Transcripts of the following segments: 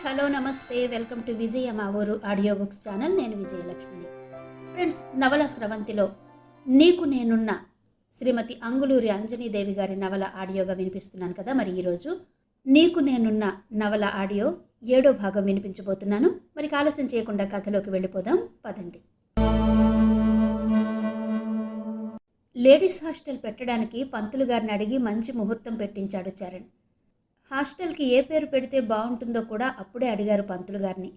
Hello నమస్తే, welcome to విజయ మా ఊరు ఆడియో బుక్స్ ఛానల్. నేను విజయలక్ష్మిని. ఫ్రెండ్స్, నవల స్రవంతిలో నీకు నేనున్న శ్రీమతి అంగుళూరి అంజనీదేవి గారి నవల ఆడియోగా వినిపిస్తున్నాను కదా. మరి ఈరోజు నీకు నేనున్న నవల ఆడియో 7వ భాగం వినిపించబోతున్నాను. మరి ఆలస్యం చేయకుండా కథలోకి వెళ్ళిపోదాం, పదండి. లేడీస్ హాస్టల్ పెట్టడానికి పంతులు గారిని అడిగి మంచి ముహూర్తం పెట్టించాడు చరణ్. హాస్టల్కి ఏ పేరు పెడితే బాగుంటుందో కూడా అప్పుడే అడిగారు పంతులు గారిని.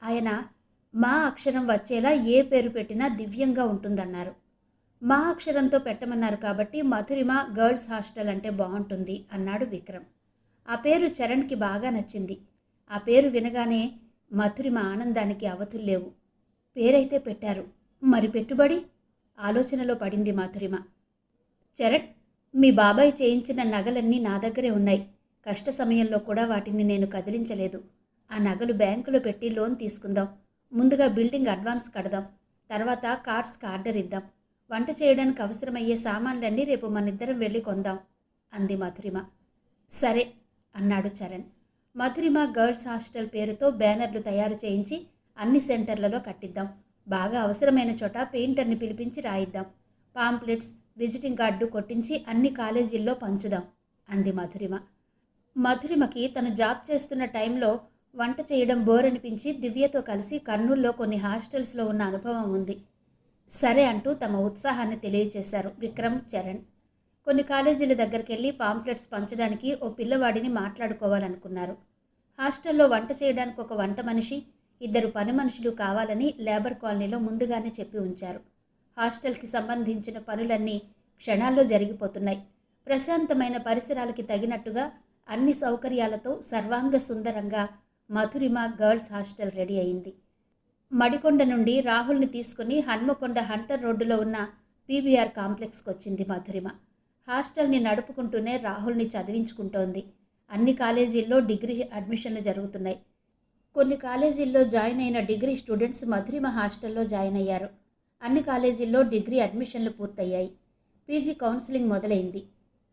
ఆయన మా అక్షరం వచ్చేలా ఏ పేరు పెట్టినా దివ్యంగా ఉంటుందన్నారు. మా అక్షరంతో పెట్టమన్నారు కాబట్టి మధురిమ గర్ల్స్ హాస్టల్ అంటే బాగుంటుంది అన్నాడు విక్రమ్. ఆ పేరు చరణ్కి బాగా నచ్చింది. ఆ పేరు వినగానే మధురిమ ఆనందానికి అవతుల్లేవు. పేరైతే పెట్టారు, మరి పెట్టుబడి? ఆలోచనలో పడింది మధురిమ. చరణ్, మీ బాబాయ్ చేయించిన నగలన్నీ నా దగ్గరే ఉన్నాయి. కష్ట సమయంలో కూడా వాటిని నేను కదిలించలేదు. ఆ నగలు బ్యాంకులో పెట్టి లోన్ తీసుకుందాం. ముందుగా బిల్డింగ్ అడ్వాన్స్ కడదాం. తర్వాత కార్డ్స్కి ఆర్డర్ ఇద్దాం. వంట చేయడానికి అవసరమయ్యే సామాన్లన్నీ రేపు మనిద్దరం వెళ్ళి కొందాం అంది మధురిమ. సరే అన్నాడు చరణ్. మధురిమ గర్ల్స్ హాస్టల్ పేరుతో బ్యానర్లు తయారు చేయించి అన్ని సెంటర్లలో కట్టిద్దాం. బాగా అవసరమైన చోట పెయింటర్ని పిలిపించి రాయిద్దాం. పాంప్లెట్స్, విజిటింగ్ కార్డు కొట్టించి అన్ని కాలేజీల్లో పంచుదాం అంది మధురిమ. మధురిమకి తను జాబ్ చేస్తున్న టైంలో వంట చేయడం బోర్ అనిపించి దివ్యతో కలిసి కర్నూల్లో కొన్ని హాస్టల్స్లో ఉన్న అనుభవం ఉంది. సరే అంటూ తమ ఉత్సాహాన్ని తెలియచేశారు విక్రమ్, చరణ్. కొన్ని కాలేజీల దగ్గరికి వెళ్ళి పాంప్లెట్స్ పంచడానికి ఓ పిల్లవాడిని మాట్లాడుకోవాలనుకున్నారు. హాస్టల్లో వంట చేయడానికి ఒక వంట మనిషి, 2 పని మనుషులు కావాలని లేబర్ కాలనీలో ముందుగానే చెప్పి ఉంచారు. హాస్టల్కి సంబంధించిన పనులన్నీ క్షణాల్లో జరిగిపోతున్నాయి. ప్రశాంతమైన పరిసరాలకి తగినట్టుగా అన్ని సౌకర్యాలతో సర్వాంగ సుందరంగా మధురిమ గర్ల్స్ హాస్టల్ రెడీ అయింది. మడికొండ నుండి రాహుల్ని తీసుకుని హన్మకొండ హంటర్ రోడ్డులో ఉన్న పీబీఆర్ కాంప్లెక్స్కి వచ్చింది మధురిమ. హాస్టల్ని నడుపుకుంటూనే రాహుల్ని చదివించుకుంటోంది. అన్ని కాలేజీల్లో డిగ్రీ అడ్మిషన్లు జరుగుతున్నాయి. కొన్ని కాలేజీల్లో జాయిన్ అయిన డిగ్రీ స్టూడెంట్స్ మధురిమ హాస్టల్లో జాయిన్ అయ్యారు. అన్ని కాలేజీల్లో డిగ్రీ అడ్మిషన్లు పూర్తయ్యాయి. పీజీ కౌన్సిలింగ్ మొదలైంది.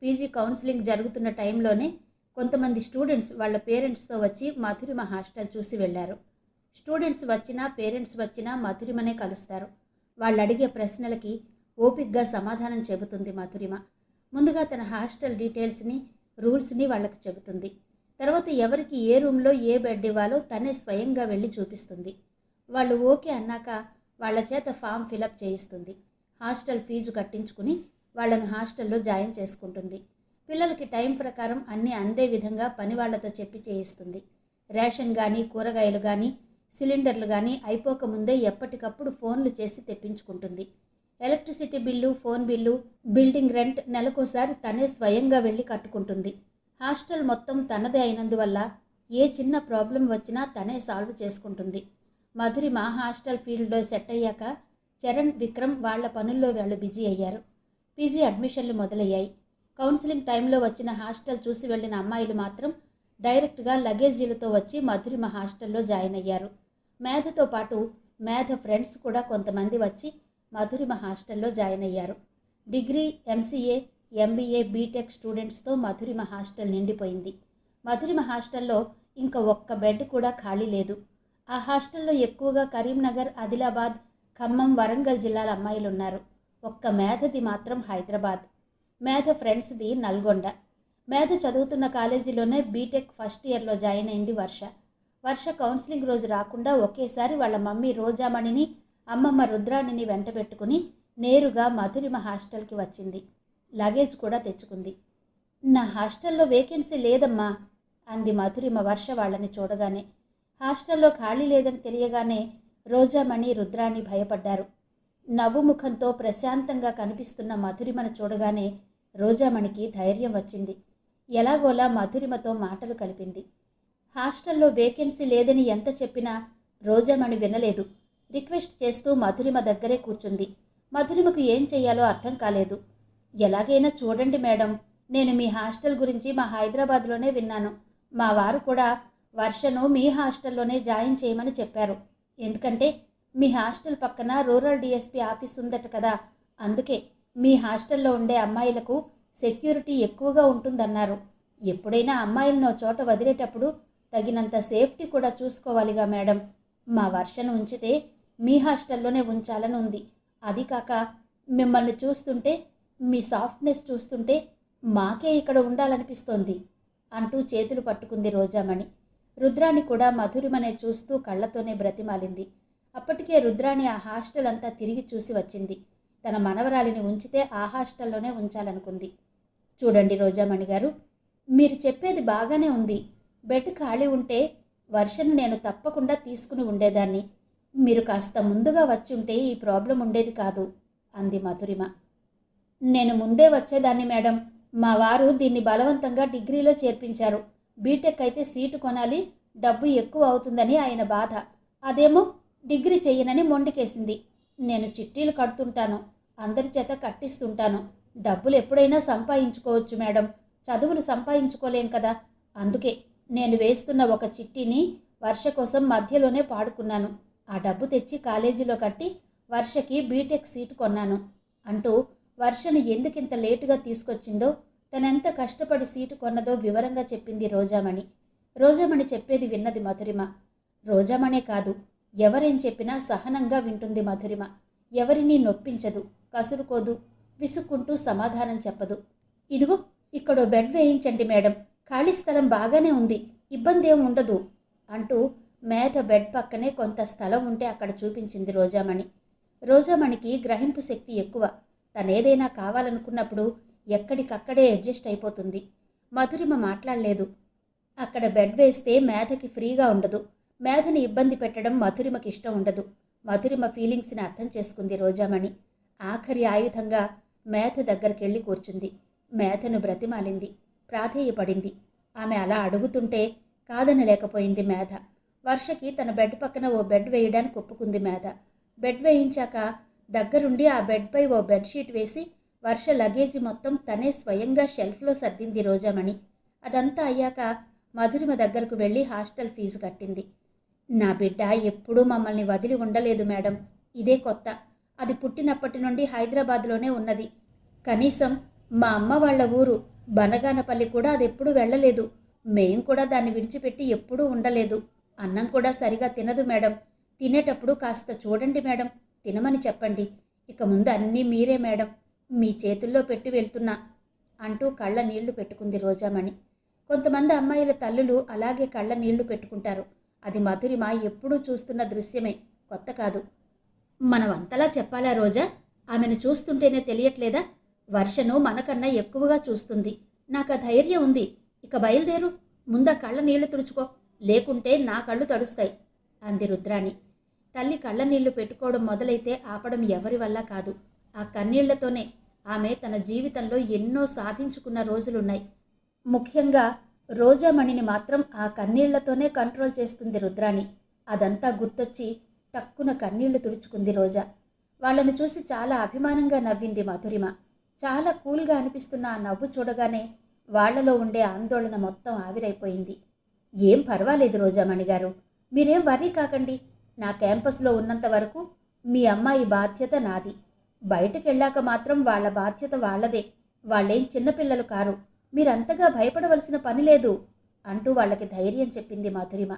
పీజీ కౌన్సిలింగ్ జరుగుతున్న టైంలోనే కొంతమంది స్టూడెంట్స్ వాళ్ళ పేరెంట్స్తో వచ్చి మధురిమ హాస్టల్ చూసి వెళ్ళారు. స్టూడెంట్స్ వచ్చినా పేరెంట్స్ వచ్చినా మధురిమనే కలుస్తారు. వాళ్ళు అడిగే ప్రశ్నలకి ఓపిక్గా సమాధానం చెబుతుంది మధురిమ. ముందుగా తన హాస్టల్ డీటెయిల్స్ని, రూల్స్ని వాళ్ళకి చెబుతుంది. తర్వాత ఎవరికి ఏ రూమ్లో ఏ బెడ్ ఇవ్వాలో తనే స్వయంగా వెళ్ళి చూపిస్తుంది. వాళ్ళు ఓకే అన్నాక వాళ్ళ చేత ఫామ్ ఫిలప్ చేయిస్తుంది. హాస్టల్ ఫీజు కట్టించుకుని వాళ్ళను హాస్టల్లో జాయిన్ చేసుకుంటుంది. పిల్లలకి టైం ప్రకారం అన్నీ అందే విధంగా పని వాళ్లతో చెప్పి చేయిస్తుంది. రేషన్ కానీ, కూరగాయలు కానీ, సిలిండర్లు కానీ అయిపోకముందే ఎప్పటికప్పుడు ఫోన్లు చేసి తెప్పించుకుంటుంది. Electricity bill, phone bill, building rent నెలకోసారి తనే స్వయంగా వెళ్ళి కట్టుకుంటుంది. హాస్టల్ మొత్తం తనదే అయినందువల్ల ఏ చిన్న ప్రాబ్లం వచ్చినా తనే సాల్వ్ చేసుకుంటుంది. మధురిమ హాస్టల్ ఫీల్డ్లో సెట్ అయ్యాక చరణ్, విక్రమ్ వాళ్ల పనుల్లో వాళ్ళు బిజీ అయ్యారు. పీజీ అడ్మిషన్లు మొదలయ్యాయి. కౌన్సిలింగ్ టైంలో వచ్చిన హాస్టల్ చూసి వెళ్ళిన అమ్మాయిలు మాత్రం డైరెక్ట్గా లగేజీలతో వచ్చి మధురిమ హాస్టల్లో జాయిన్ అయ్యారు. మేధతో పాటు మేధ ఫ్రెండ్స్ కూడా కొంతమంది వచ్చి మధురిమ హాస్టల్లో జాయిన్ అయ్యారు. డిగ్రీ, ఎంసీఏ, ఎంబీఏ, బీటెక్ స్టూడెంట్స్తో మధురిమ హాస్టల్ నిండిపోయింది. మధురిమ హాస్టల్లో ఇంకా ఒక్క బెడ్ కూడా ఖాళీ లేదు. ఆ హాస్టల్లో ఎక్కువగా కరీంనగర్, ఆదిలాబాద్, ఖమ్మం, వరంగల్ జిల్లాల అమ్మాయిలు ఉన్నారు. ఒక్క మేధది మాత్రం హైదరాబాద్. మేధ ఫ్రెండ్స్ది నల్గొండ. మేధ చదువుతున్న కాలేజీలోనే బీటెక్ ఫస్ట్ ఇయర్లో జాయిన్ అయింది వర్ష. వర్ష కౌన్సిలింగ్ రోజు రాకుండా ఒకేసారి వాళ్ళ మమ్మీ రోజామణిని, అమ్మమ్మ రుద్రాణిని వెంటబెట్టుకుని నేరుగా మధురిమ హాస్టల్కి వచ్చింది. లగేజ్ కూడా తెచ్చుకుంది. నా హాస్టల్లో వేకెన్సీ లేదమ్మా అంది మధురిమ వర్ష వాళ్ళని చూడగానే. హాస్టల్లో ఖాళీ లేదని తెలియగానే రోజామణి, రుద్రాణి భయపడ్డారు. నవ్వు ముఖంతో ప్రశాంతంగా కనిపిస్తున్న మధురిమను చూడగానే రోజామణికి ధైర్యం వచ్చింది. ఎలాగోలా మధురిమతో మాటలు కలిపింది. హాస్టల్లో వేకెన్సీ లేదని ఎంత చెప్పినా రోజామణి వినలేదు. రిక్వెస్ట్ చేస్తూ మధురిమ దగ్గరే కూర్చుంది. మధురిమకు ఏం చెయ్యాలో అర్థం కాలేదు. ఎలాగైనా చూడండి మేడం, నేను మీ హాస్టల్ గురించి మా హైదరాబాద్లోనే విన్నాను. మా వారు కూడా వర్షను మీ హాస్టల్లోనే జాయిన్ చేయమని చెప్పారు. ఎందుకంటే మీ హాస్టల్ పక్కన రూరల్ డిఎస్పీ ఆఫీస్ ఉందట కదా, అందుకే మీ హాస్టల్లో ఉండే అమ్మాయిలకు సెక్యూరిటీ ఎక్కువగా ఉంటుందన్నారు. ఎప్పుడైనా అమ్మాయిలను చోట వదిలేటప్పుడు తగినంత సేఫ్టీ కూడా చూసుకోవాలిగా మేడం. మా వర్షను ఉంచితే మీ హాస్టల్లోనే ఉంచాలని ఉంది. అది కాక మిమ్మల్ని చూస్తుంటే, మీ సాఫ్ట్నెస్ చూస్తుంటే మాకే ఇక్కడ ఉండాలనిపిస్తోంది అంటూ చేతులు పట్టుకుంది రోజామణి. రుద్రాణి కూడా మధురిమనే చూస్తూ కళ్ళతోనే బ్రతిమాలింది. అప్పటికే రుద్రాణి ఆ హాస్టల్ అంతా తిరిగి చూసి వచ్చింది. తన మనవరాలిని ఉంచితే ఆ హాస్టల్లోనే ఉంచాలనుకుంది. చూడండి రోజామణి గారు, మీరు చెప్పేది బాగానే ఉంది. బెడ్ ఖాళీ ఉంటే వర్షను నేను తప్పకుండా తీసుకుని ఉండేదాన్ని. మీరు కాస్త ముందుగా వచ్చి ఉంటే ఈ ప్రాబ్లం ఉండేది కాదు అంది మధురిమ. నేను ముందే వచ్చేదాన్ని మేడం. మా వారు దీన్ని బలవంతంగా డిగ్రీలో చేర్పించారు. బీటెక్ అయితే సీటు కొనాలి, డబ్బు ఎక్కువ అవుతుందని ఆయన బాధ. అదేమో డిగ్రీ చెయ్యనని మొండికేసింది. నేను చిట్టీలు కడుతుంటాను, అందరి చేత కట్టిస్తుంటాను. డబ్బులు ఎప్పుడైనా సంపాదించుకోవచ్చు మేడం, చదువులు సంపాదించుకోలేం కదా. అందుకే నేను వేస్తున్న ఒక చిట్టీని వర్ష కోసం మధ్యలోనే పాడుకున్నాను. ఆ డబ్బు తెచ్చి కాలేజీలో కట్టి వర్షకి బీటెక్ సీటు కొన్నాను అంటూ వర్షను ఎందుకింత లేటుగా తీసుకొచ్చిందో, తనెంత కష్టపడి సీటు కొన్నదో వివరంగా చెప్పింది రోజామణి. రోజామణి చెప్పేది విన్నది మధురిమ. రోజామణే కాదు, ఎవరేం చెప్పినా సహనంగా వింటుంది మధురిమ. ఎవరినీ నొప్పించదు, కసురుకోదు, విసుక్కుంటూ సమాధానం చెప్పదు. ఇదిగో ఇక్కడో బెడ్ వేయించండి మేడం, ఖాళీ స్థలం బాగానే ఉంది, ఇబ్బంది ఏం ఉండదు అంటూ మేధ బెడ్ పక్కనే కొంత స్థలం ఉంటే అక్కడ చూపించింది రోజామణి. రోజామణికి గ్రహింపు శక్తి ఎక్కువ. తనేదైనా కావాలనుకున్నప్పుడు ఎక్కడికక్కడే అడ్జస్ట్ అయిపోతుంది. మధురిమ మాట్లాడలేదు. అక్కడ బెడ్ వేస్తే మేధకి ఫ్రీగా ఉండదు. మేధని ఇబ్బంది పెట్టడం మధురిమకి ఇష్టం ఉండదు. మధురిమ ఫీలింగ్స్ని అర్థం చేసుకుంది రోజామణి. ఆఖరి ఆయుధంగా మేధ దగ్గరికెళ్ళి కూర్చుంది. మేధను బ్రతిమాలింది, ప్రాధేయపడింది. ఆమె అలా అడుగుతుంటే కాదనలేకపోయింది మేధ. వర్షకి తన బెడ్ పక్కన ఓ బెడ్ వేయడానికి ఒప్పుకుంది మేధ. బెడ్ వేయించాక దగ్గరుండి ఆ బెడ్పై ఓ బెడ్షీట్ వేసి వర్ష లగేజీ మొత్తం తనే స్వయంగా షెల్ఫ్లో సర్దింది రోజామణి. అదంతా అయ్యాక మధురిమ దగ్గరకు వెళ్ళి హాస్టల్ ఫీజు కట్టింది. నా బిడ్డ ఎప్పుడూ మమ్మల్ని వదిలి ఉండలేదు మేడం, ఇదే కొత్త. అది పుట్టినప్పటి నుండి హైదరాబాద్లోనే ఉన్నది. కనీసం మా అమ్మ వాళ్ళ ఊరు బనగానపల్లి కూడా అదెప్పుడూ వెళ్ళలేదు. మేం కూడా దాన్ని విడిచిపెట్టి ఎప్పుడూ ఉండలేదు. అన్నం కూడా సరిగా తినదు మేడం. తినేటప్పుడు కాస్త చూడండి మేడం, తినమని చెప్పండి. ఇక ముందు అన్నీ మీరే మేడం, మీ చేతుల్లో పెట్టి వెళ్తున్నా అంటూ కళ్ళ నీళ్లు పెట్టుకుంది రోజామణి. కొంతమంది అమ్మాయిల తల్లులు అలాగే కళ్ళ నీళ్లు పెట్టుకుంటారు. అది మధురిమ ఎప్పుడూ చూస్తున్న దృశ్యమే, కొత్త కాదు. మనం అంతలా చెప్పాలా రోజా? ఆమెను చూస్తుంటేనే తెలియట్లేదా? వర్షను మనకన్నా ఎక్కువగా చూస్తుంది. నాకు ఆ ధైర్యం ఉంది. ఇక బయలుదేరు, ముందా కళ్ళ నీళ్లు తుడుచుకో, లేకుంటే నా కళ్ళు తడుస్తాయి అంది రుద్రాణి. తల్లి కళ్ళ నీళ్లు పెట్టుకోవడం మొదలైతే ఆపడం ఎవరి వల్ల కాదు. ఆ కన్నీళ్లతోనే ఆమె తన జీవితంలో ఎన్నో సాధించుకున్న రోజులున్నాయి. ముఖ్యంగా రోజామణిని మాత్రం ఆ కన్నీళ్లతోనే కంట్రోల్ చేస్తుంది రుద్రాణి. అదంతా గుర్తొచ్చి టక్కున కన్నీళ్లు తుడుచుకుంది రోజా. వాళ్ళను చూసి చాలా అభిమానంగా నవ్వింది మధురిమ. చాలా కూల్గా అనిపిస్తున్న ఆ నవ్వు చూడగానే వాళ్లలో ఉండే ఆందోళన మొత్తం ఆవిరైపోయింది. ఏం పర్వాలేదు రోజామణి గారు, మీరేం వర్రీ కాకండి. నా క్యాంపస్లో ఉన్నంత వరకు మీ అమ్మాయి బాధ్యత నాది. బయటకెళ్ళాక మాత్రం వాళ్ల బాధ్యత వాళ్లదే. వాళ్ళేం చిన్నపిల్లలు కారు, మీరంతగా భయపడవలసిన పని లేదు అంటూ వాళ్ళకి ధైర్యం చెప్పింది మధురిమ.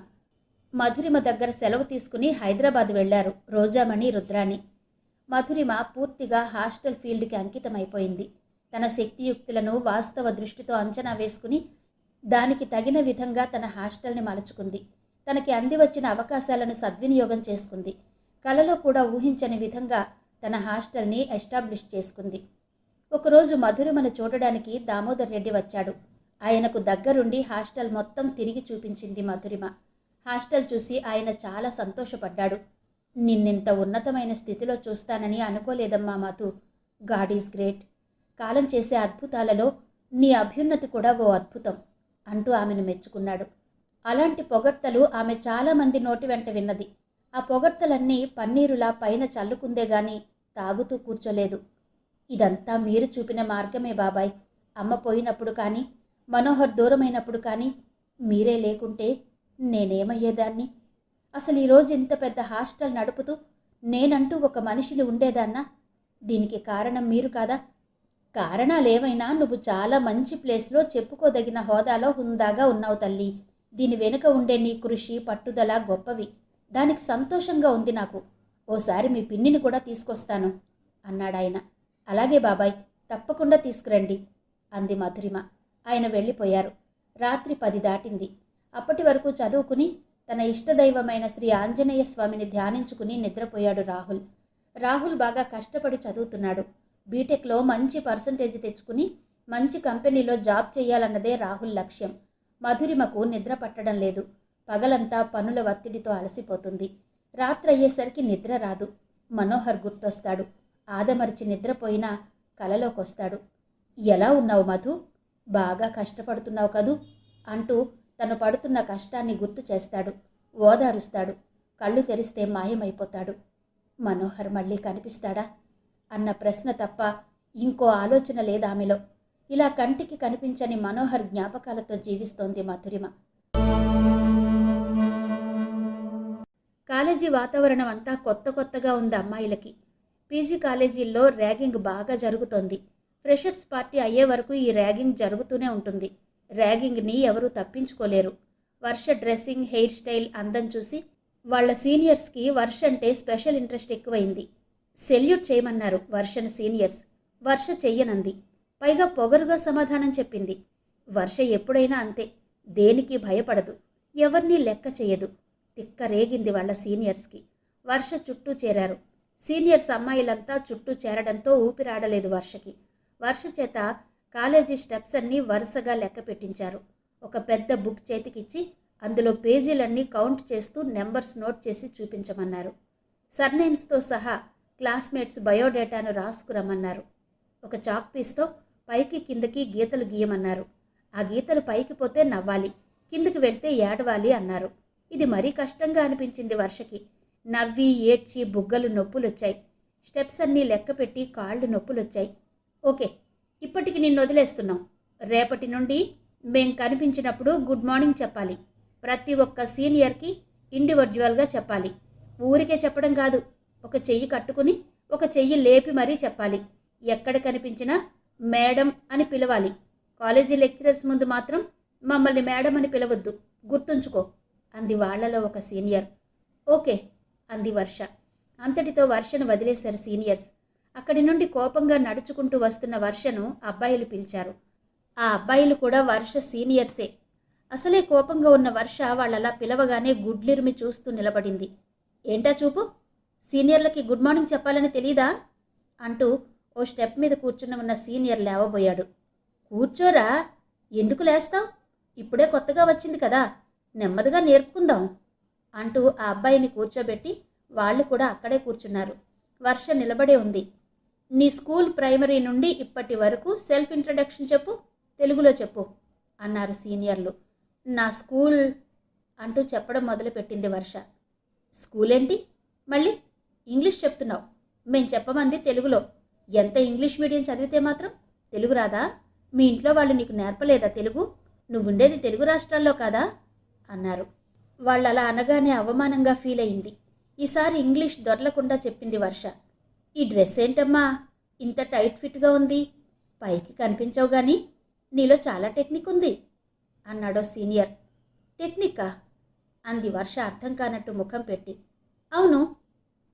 మధురిమ దగ్గర సెలవు తీసుకుని హైదరాబాద్ వెళ్లారు రోజామణి, రుద్రాణి. మధురిమ పూర్తిగా హాస్టల్ ఫీల్డ్కి అంకితమైపోయింది. తన శక్తియుక్తులను వాస్తవ దృష్టితో అంచనా వేసుకుని దానికి తగిన విధంగా తన హాస్టల్ని మలుచుకుంది. తనకి అందివచ్చిన అవకాశాలను సద్వినియోగం చేసుకుంది. కలలో కూడా ఊహించని విధంగా తన హాస్టల్ని ఎస్టాబ్లిష్ చేసుకుంది. ఒకరోజు మధురిమను చూడడానికి దామోదర్ రెడ్డి వచ్చాడు. ఆయనకు దగ్గరుండి హాస్టల్ మొత్తం తిరిగి చూపించింది మధురిమ. హాస్టల్ చూసి ఆయన చాలా సంతోషపడ్డాడు. నిన్నింత ఉన్నతమైన స్థితిలో చూస్తానని అనుకోలేదమ్మా మధు. God is great. కాలం చేసే అద్భుతాలలో నీ అభ్యున్నతి కూడా ఓ అద్భుతం అంటూ ఆమెను మెచ్చుకున్నాడు. అలాంటి పొగడ్తలు ఆమె చాలామంది నోటి వెంట విన్నది. ఆ పొగడ్తలన్నీ పన్నీరులా పైన చల్లుకుందే గాని తాగుతూ కూర్చోలేదు. ఇదంతా మీరు చూపిన మార్గమే బాబాయ్. అమ్మ పోయినప్పుడు కానీ, మనోహర్ దూరమైనప్పుడు కానీ మీరే లేకుంటే నేనేమయ్యేదాన్ని? అసలు ఈరోజు ఇంత పెద్ద హాస్టల్ నడుపుతూ నేనంటూ ఒక మనిషిని ఉండేదాన్నా? దీనికి కారణం మీరు కాదా? కారణాలేమైనా నువ్వు చాలా మంచి ప్లేస్లో చెప్పుకోదగిన హోదాలో హుందాగా ఉన్నావు తల్లి. దీని వెనుక ఉండే నీ కృషి పట్టుదల గొప్పవి. దానికి సంతోషంగా ఉంది నాకు. ఓసారి మీ పిన్నిని కూడా తీసుకొస్తాను అన్నాడాయన. అలాగే బాబాయ్, తప్పకుండా తీసుకురండి అంది మధురిమ. ఆయన వెళ్ళిపోయారు. రాత్రి 10 దాటింది. అప్పటి వరకు చదువుకుని తన ఇష్టదైవమైన శ్రీ ఆంజనేయ స్వామిని ధ్యానించుకుని నిద్రపోయాడు రాహుల్. రాహుల్ బాగా కష్టపడి చదువుతున్నాడు. బీటెక్లో మంచి పర్సంటేజ్ తెచ్చుకుని మంచి కంపెనీలో జాబ్ చేయాలన్నదే రాహుల్ లక్ష్యం. మధురిమకు నిద్ర పట్టడం లేదు. పగలంతా పనుల ఒత్తిడితో అలసిపోతుంది. రాత్రి అయ్యేసరికి నిద్ర రాదు. మనోహర్ గుర్తొస్తాడు. ఆదమరిచి నిద్రపోయినా కలలోకొస్తాడు. ఎలా ఉన్నావు మధు? బాగా కష్టపడుతున్నావు కదూ అంటూ తను పడుతున్న కష్టాన్ని గుర్తు చేస్తాడు. ఓదారుస్తాడు. కళ్ళు తెరిస్తే మాయమైపోతాడు. మనోహర్ మళ్ళీ కనిపిస్తాడా అన్న ప్రశ్న తప్ప ఇంకో ఆలోచన లేదామెలో. ఇలా కంటికి కనిపించని మనోహర్ జ్ఞాపకాలతో జీవిస్తోంది మధురిమ. కాలేజీ వాతావరణం అంతా కొత్తగా ఉంది అమ్మాయిలకి. పీజీ కాలేజీల్లో ర్యాగింగ్ బాగా జరుగుతోంది. ఫ్రెషర్స్ పార్టీ అయ్యే వరకు ఈ ర్యాగింగ్ జరుగుతూనే ఉంటుంది. ర్యాగింగ్ని ఎవరూ తప్పించుకోలేరు. వర్ష డ్రెస్సింగ్, హెయిర్ స్టైల్, అందం చూసి వాళ్ళ సీనియర్స్కి వర్ష అంటే స్పెషల్ ఇంట్రెస్ట్ ఎక్కువైంది. సెల్యూట్ చేయమన్నారు వర్షను సీనియర్స్. వర్ష చెయ్యనంది. పైగా పొగరుగా సమాధానం చెప్పింది. వర్ష ఎప్పుడైనా అంతే, దేనికి భయపడదు, ఎవరినీ లెక్క చేయదు. తిక్క రేగింది వాళ్ళ సీనియర్స్కి. వర్ష చుట్టూ చేరారు. సీనియర్స్ అమ్మాయిలంతా చుట్టూ చేరడంతో ఊపిరాడలేదు వర్షకి. వర్ష చేత కాలేజీ స్టెప్స్ అన్నీ వరుసగా లెక్క పెట్టించారు. ఒక పెద్ద బుక్ చేతికిచ్చి అందులో పేజీలన్నీ కౌంట్ చేస్తూ నెంబర్స్ నోట్ చేసి చూపించమన్నారు. సర్నేమ్స్తో సహా క్లాస్మేట్స్ బయోడేటాను రాసుకురమ్మన్నారు. ఒక చాక్ పీస్తో పైకి కిందకి గీతలు గీయమన్నారు. ఆ గీతలు పైకి పోతే నవ్వాలి, కిందకి వెళ్తే ఏడవాలి అన్నారు. ఇది మరీ కష్టంగా అనిపించింది వర్షకి. నవ్వి ఏడ్చి బుగ్గలు నొప్పులొచ్చాయి. స్టెప్స్ అన్నీ లెక్క పెట్టి కాళ్ళు నొప్పులొచ్చాయి. ఓకే, ఇప్పటికి నిన్ను వదిలేస్తున్నాం. రేపటి నుండి మేం కనిపించినప్పుడు గుడ్ మార్నింగ్ చెప్పాలి. ప్రతి ఒక్క సీనియర్కి ఇండివిజువల్గా చెప్పాలి. ఊరికే చెప్పడం కాదు, ఒక చెయ్యి కట్టుకుని ఒక చెయ్యి లేపి మరీ చెప్పాలి. ఎక్కడ కనిపించినా మేడం అని పిలవాలి. కాలేజీ లెక్చరర్స్ ముందు మాత్రం మమ్మల్ని మేడం అని పిలవద్దు, గుర్తుంచుకో అంది వాళ్లలో ఒక సీనియర్. ఓకే అంది వర్ష. అంతటితో వర్షను వదిలేశారు సీనియర్స్. అక్కడి నుండి కోపంగా నడుచుకుంటూ వస్తున్న వర్షను అబ్బాయిలు పిలిచారు. ఆ అబ్బాయిలు కూడా వర్ష సీనియర్సే. అసలే కోపంగా ఉన్న వర్ష వాళ్ళలా పిలవగానే గుడ్లిరిమి చూస్తూ నిలబడింది. ఏంటా చూపు? సీనియర్లకి గుడ్ మార్నింగ్ చెప్పాలని తెలీదా అంటూ ఓ స్టెప్ మీద కూర్చున్న ఉన్న సీనియర్ లేవబోయాడు. కూర్చోరా, ఎందుకు లేస్తావు? ఇప్పుడే కొత్తగా వచ్చింది కదా, నెమ్మదిగా నేర్పుకుందాం అంటూ ఆ అబ్బాయిని కూర్చోబెట్టి వాళ్ళు కూడా అక్కడే కూర్చున్నారు. వర్ష నిలబడే ఉంది. నీ స్కూల్ ప్రైమరీ నుండి ఇప్పటి వరకు సెల్ఫ్ ఇంట్రడక్షన్ చెప్పు, తెలుగులో చెప్పు అన్నారు సీనియర్లు. నా స్కూల్ అంటూ చెప్పడం మొదలుపెట్టింది వర్ష. స్కూల్ ఏంటి? మళ్ళీ ఇంగ్లీష్ చెప్తున్నావు. మేం చెప్పమంది తెలుగులో. ఎంత ఇంగ్లీష్ మీడియం చదివితే మాత్రం తెలుగు రాదా? మీ ఇంట్లో వాళ్ళు నీకు నేర్పలేదా తెలుగు? నువ్వుండేది తెలుగు రాష్ట్రాల్లో కాదా అన్నారు. వాళ్ళు అలా అనగానే అవమానంగా ఫీల్ అయింది. ఈసారి ఇంగ్లీష్ దొరలకుండా చెప్పింది వర్ష. ఈ డ్రెస్ ఏంటమ్మా ఇంత టైట్ ఫిట్గా ఉంది? పైకి కనిపించవు కానీ నీలో చాలా టెక్నిక్ ఉంది అన్నాడో సీనియర్. టెక్నికా అంది వర్ష అర్థం కానట్టు ముఖం పెట్టి. అవును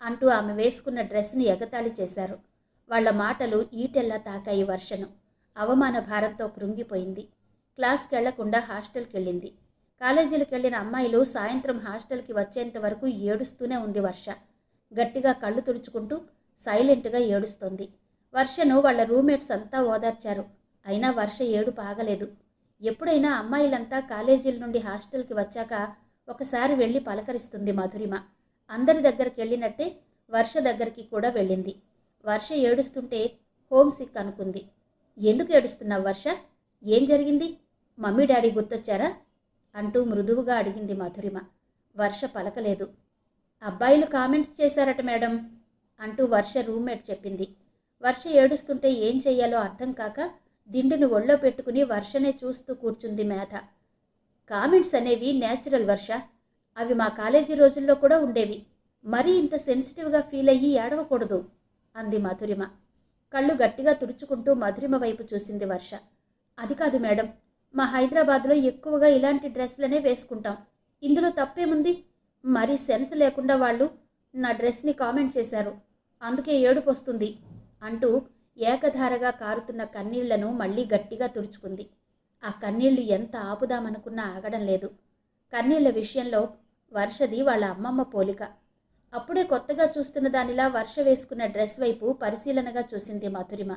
అంటూ ఆమె వేసుకున్న డ్రెస్ని ఎగతాళి చేశారు. వాళ్ల మాటలు ఈటెల్లా తాకాయి వర్షను. అవమాన భారంతో కృంగిపోయింది. క్లాస్కి వెళ్లకుండా హాస్టల్కి వెళ్ళింది. కాలేజీలకు వెళ్ళిన అమ్మాయిలు సాయంత్రం హాస్టల్కి వచ్చేంత వరకు ఏడుస్తూనే ఉంది వర్ష. గట్టిగా కళ్ళు తుడుచుకుంటూ సైలెంట్గా ఏడుస్తోంది. వర్షను వాళ్ళ రూమ్మేట్స్ అంతా ఓదార్చారు. అయినా వర్ష ఏడుపు ఆగలేదు. ఎప్పుడైనా అమ్మాయిలంతా కాలేజీల నుండి హాస్టల్కి వచ్చాక ఒకసారి వెళ్ళి పలకరిస్తుంది మధురిమ. అందరి దగ్గరికి వెళ్ళినట్టే వర్ష దగ్గరికి కూడా వెళ్ళింది. వర్ష ఏడుస్తుంటే హోమ్ సిక్ అనుకుంది. ఎందుకు ఏడుస్తున్నావు వర్ష? ఏం జరిగింది? మమ్మీ డాడీ గుర్తొచ్చారా అంటూ మృదువుగా అడిగింది మధురిమ. వర్ష పలకలేదు. అబ్బాయిలు కామెంట్స్ చేశారట మేడం అంటూ వర్ష రూమ్మేట్ చెప్పింది. వర్ష ఏడుస్తుంటే ఏం చెయ్యాలో అర్థం కాక దిండును ఒళ్ళో పెట్టుకుని వర్షనే చూస్తూ కూర్చుంది మేధ. కామెంట్స్ అనేవి నేచురల్ వర్ష, అవి మా కాలేజీ రోజుల్లో కూడా ఉండేవి. మరీ ఇంత సెన్సిటివ్గా ఫీల్ అయ్యి ఏడవకూడదు అంది మధురిమ. కళ్ళు గట్టిగా తుడుచుకుంటూ మధురిమ వైపు చూసింది వర్ష. అది కాదు మేడం, మా హైదరాబాద్లో ఎక్కువగా ఇలాంటి డ్రెస్లనే వేసుకుంటాం. ఇందులో తప్పేముంది? మరీ సెన్స్ లేకుండా వాళ్ళు నా డ్రెస్ని కామెంట్ చేశారు. అందుకే ఏడుపు వస్తుంది అంటూ ఏకధారగా కారుతున్న కన్నీళ్లను మళ్ళీ గట్టిగా తుడుచుకుంది. ఆ కన్నీళ్లు ఎంత ఆపుదామనుకున్నా ఆగడం లేదు. కన్నీళ్ల విషయంలో వర్షది వాళ్ళ అమ్మమ్మ పోలిక. అప్పుడే కొత్తగా చూస్తున్న దానిలా వర్ష వేసుకున్న డ్రెస్ వైపు పరిశీలనగా చూసింది మధురిమ.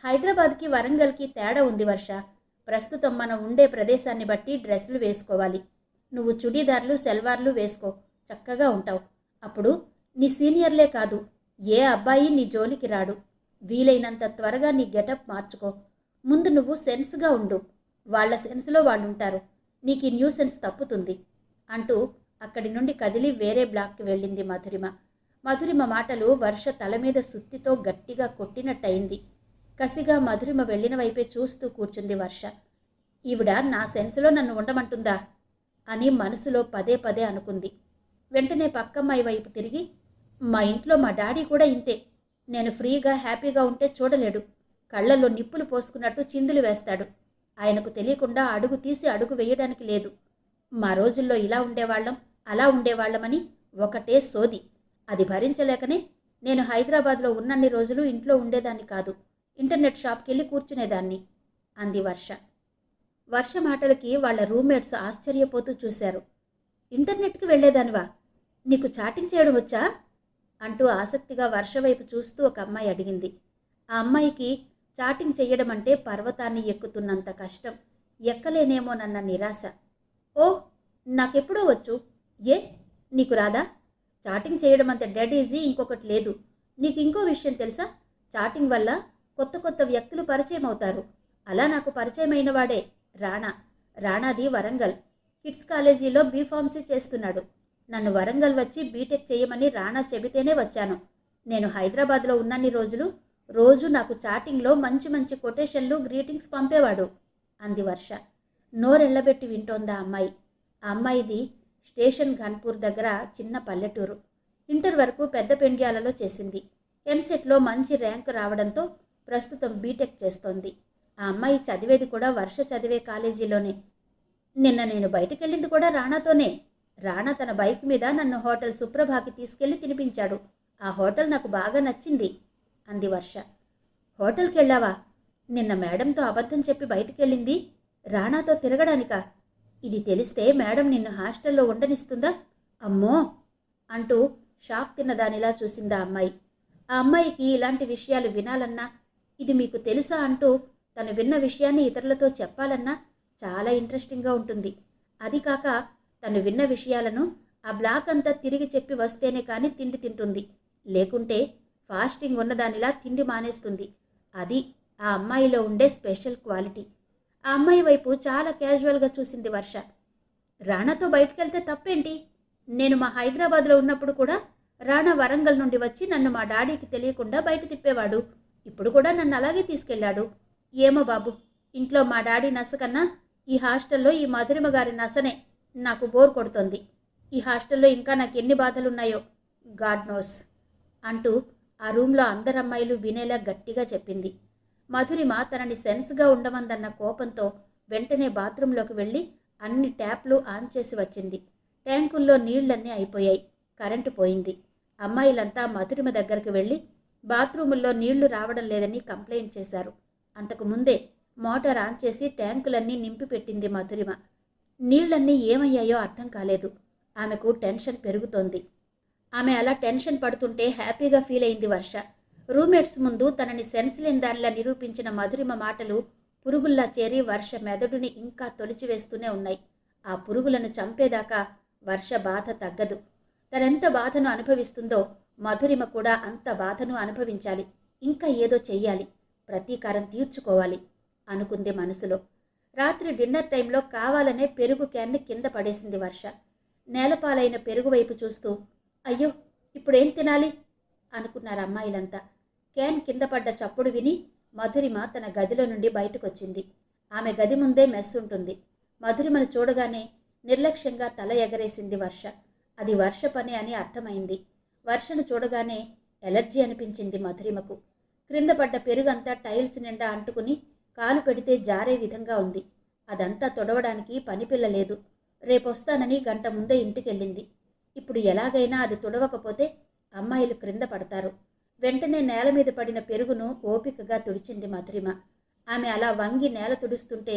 హైదరాబాద్కి వరంగల్కి తేడా ఉంది వర్ష. ప్రస్తుతం మనం ఉండే ప్రదేశాన్ని బట్టి డ్రెస్సులు వేసుకోవాలి. నువ్వు చుడీదార్లు సెల్వార్లు వేసుకో, చక్కగా ఉంటావు. అప్పుడు నీ సీనియర్లే కాదు, ఏ అబ్బాయి నీ జోలికి రాడు. వీలైనంత త్వరగా నీ గెటప్ మార్చుకో. ముందు నువ్వు సెన్స్గా ఉండు, వాళ్ళ సెన్స్లో వాళ్ళుంటారు. నీకు ఈ న్యూ సెన్స్ తప్పుతుంది అంటూ అక్కడి నుండి కదిలి వేరే బ్లాక్కి వెళ్ళింది మధురిమ. మధురిమ మాటలు వర్ష తల మీద సుత్తితో గట్టిగా కొట్టినట్టయింది. కసిగా మధురిమ వెళ్ళిన వైపే చూస్తూ కూర్చుంది వర్ష. ఈవిడ నా సెన్స్లో నన్ను ఉండమంటుందా అని మనసులో పదే పదే అనుకుంది. వెంటనే పక్కమ్మాయి వైపు తిరిగి, మా ఇంట్లో మా డాడీ కూడా ఇంతే. నేను ఫ్రీగా హ్యాపీగా ఉంటే చూడలేడు. కళ్ళల్లో నిప్పులు పోసుకున్నట్టు చిందులు వేస్తాడు. ఆయనకు తెలియకుండా అడుగు తీసి అడుగు వేయడానికి లేదు. మా రోజుల్లో ఇలా ఉండేవాళ్ళం అలా ఉండేవాళ్ళమని ఒకటే సోది. అది భరించలేకనే నేను హైదరాబాద్లో ఉన్నన్ని రోజులు ఇంట్లో ఉండేదాన్ని కాదు, ఇంటర్నెట్ షాప్కి వెళ్ళి కూర్చునేదాన్ని అంది వర్ష. వర్ష మాటలకి వాళ్ళ రూమ్మేట్స్ ఆశ్చర్యపోతూ చూశారు. ఇంటర్నెట్కి వెళ్ళేదానివా? నీకు చాటింగ్ చేయడం వచ్చా అంటూ ఆసక్తిగా వర్ష వైపు చూస్తూ ఒక అమ్మాయి అడిగింది. ఆ అమ్మాయికి చాటింగ్ చెయ్యడం అంటే పర్వతాన్ని ఎక్కుతున్నంత కష్టం, ఎక్కలేనేమోనన్న నిరాశ. ఓ, నాకెప్పుడో వచ్చు. ఏ, నీకు రాదా? చాటింగ్ చేయడం అంత డెడ్ ఈజీ ఇంకొకటి లేదు. నీకు ఇంకో విషయం తెలుసా? చాటింగ్ వల్ల కొత్త కొత్త వ్యక్తులు పరిచయం అవుతారు. అలా నాకు పరిచయమైన వాడే రాణా. రాణాది వరంగల్, కిడ్స్ కాలేజీలో బీఫార్మసీ చేస్తున్నాడు. నన్ను వరంగల్ వచ్చి బీటెక్ చేయమని రాణా చెబితేనే వచ్చాను. నేను హైదరాబాద్లో ఉన్నన్ని రోజులు రోజు నాకు చాటింగ్లో మంచి మంచి కొటేషన్లు గ్రీటింగ్స్ పంపేవాడు అంది వర్ష. నోరెళ్లబెట్టి వింటోందా అమ్మాయి. ఆ అమ్మాయిది స్టేషన్ ఘన్పూర్ దగ్గర చిన్న పల్లెటూరు. ఇంటర్ వరకు పెద్ద పెండ్యాలలో చేసింది. ఎంసెట్లో మంచి ర్యాంకు రావడంతో ప్రస్తుతం బీటెక్ చేస్తోంది. ఆ అమ్మాయి చదివేది కూడా వర్ష చదివే కాలేజీలోనే. నిన్న నేను బయటకెళ్ళింది కూడా రాణాతోనే. రాణా తన బైక్ మీద నన్ను హోటల్ సుప్రభాకి తీసుకెళ్లి తినిపించాడు. ఆ హోటల్ నాకు బాగా నచ్చింది అంది వర్ష. హోటల్కి వెళ్ళావా? నిన్న మేడంతో అబద్ధం చెప్పి బయటికెళ్ళింది రాణాతో తిరగడానికా? ఇది తెలిస్తే మేడం నిన్ను హాస్టల్లో ఉండనిస్తుందా? అమ్మో అంటూ షాక్ తిన్న దానిలా చూసిందా అమ్మాయి. ఆ అమ్మాయికి ఇలాంటి విషయాలు వినాలన్నా, ఇది మీకు తెలుసా అంటూ తను విన్న విషయాన్ని ఇతరులతో చెప్పాలన్నా చాలా ఇంట్రెస్టింగ్గా ఉంటుంది. అది కాక తను విన్న విషయాలను ఆ బ్లాక్ అంతా తిరిగి చెప్పి వస్తేనే కానీ తిండి తింటుంది. లేకుంటే ఫాస్టింగ్ ఉన్నదానిలా తిండి మానేస్తుంది. అది ఆ అమ్మాయిలో ఉండే స్పెషల్ క్వాలిటీ. ఆ అమ్మాయి వైపు చాలా క్యాజువల్గా చూసింది వర్ష. రాణాతో బయటకెళ్తే తప్పేంటి? నేను మా హైదరాబాద్లో ఉన్నప్పుడు కూడా రాణా వరంగల్ నుండి వచ్చి నన్ను మా డాడీకి తెలియకుండా బయట తిప్పేవాడు. ఇప్పుడు కూడా నన్ను అలాగే తీసుకెళ్లాడు. ఏమో బాబు, ఇంట్లో మా డాడీ నస కన్నా ఈ హాస్టల్లో ఈ మధురిమ గారి నసనే నాకు బోర్ కొడుతోంది. ఈ హాస్టల్లో ఇంకా నాకు ఎన్ని బాధలున్నాయో గాడ్ నోస్ అంటూ ఆ రూమ్లో అందరమ్మాయిలు వినేలా గట్టిగా చెప్పింది. మధురిమ తనని సెన్స్గా ఉండమందన్న కోపంతో వెంటనే బాత్రూంలోకి వెళ్ళి అన్ని ట్యాప్లు ఆన్ చేసి వచ్చింది. ట్యాంకుల్లో నీళ్లన్నీ అయిపోయాయి. కరెంటు పోయింది. అమ్మాయిలంతా మధురిమ దగ్గరికి వెళ్ళి బాత్రూముల్లో నీళ్లు రావడం లేదని కంప్లైంట్ చేశారు. అంతకుముందే మోటార్ ఆన్ చేసి ట్యాంకులన్నీ నింపి పెట్టింది మధురిమ. నీళ్లన్నీ ఏమయ్యాయో అర్థం కాలేదు. ఆమెకు టెన్షన్ పెరుగుతోంది. ఆమె అలా టెన్షన్ పడుతుంటే హ్యాపీగా ఫీల్ అయింది వర్ష. రూమ్మేట్స్ ముందు తనని సెన్స్ లేని దానిలా నిరూపించిన మధురిమ మాటలు పురుగుల్లా చేరి వర్ష మెదడుని ఇంకా తొలిచివేస్తూనే ఉన్నాయి. ఆ పురుగులను చంపేదాకా వర్ష బాధ తగ్గదు. తనెంత బాధను అనుభవిస్తుందో మధురిమ కూడా అంత బాధను అనుభవించాలి. ఇంకా ఏదో చెయ్యాలి, ప్రతీకారం తీర్చుకోవాలి అనుకుంది మనసులో. రాత్రి డిన్నర్ టైంలో కావాలనే పెరుగు క్యాన్ని కింద పడేసింది వర్ష. నేలపాలైన పెరుగు వైపు చూస్తూ, అయ్యో ఇప్పుడేం తినాలి అనుకున్నారు అమ్మాయిలంతా. క్యాన్ కింద పడ్డ చప్పుడు విని మధురిమ తన గదిలో నుండి బయటకొచ్చింది. ఆమె గది ముందే మెస్ ఉంటుంది. మధురిమను చూడగానే నిర్లక్ష్యంగా తల ఎగరేసింది వర్ష. అది వర్ష పని అని అర్థమైంది. వర్షను చూడగానే ఎలర్జీ అనిపించింది మధురిమకు. క్రింద పడ్డ పెరుగంతా టైల్స్ నిండా అంటుకుని కాలు పెడితే జారే విధంగా ఉంది. అదంతా తుడవడానికి పనిపిల్ల లేదు. రేపొస్తానని గంట ముందే ఇంటికెళ్ళింది. ఇప్పుడు ఎలాగైనా అది తుడవకపోతే అమ్మాయిలు క్రింద పడతారు. వెంటనే నేల మీద పడిన పెరుగును ఓపికగా తుడిచింది మధురిమ. ఆమె అలా వంగి నేల తుడుస్తుంటే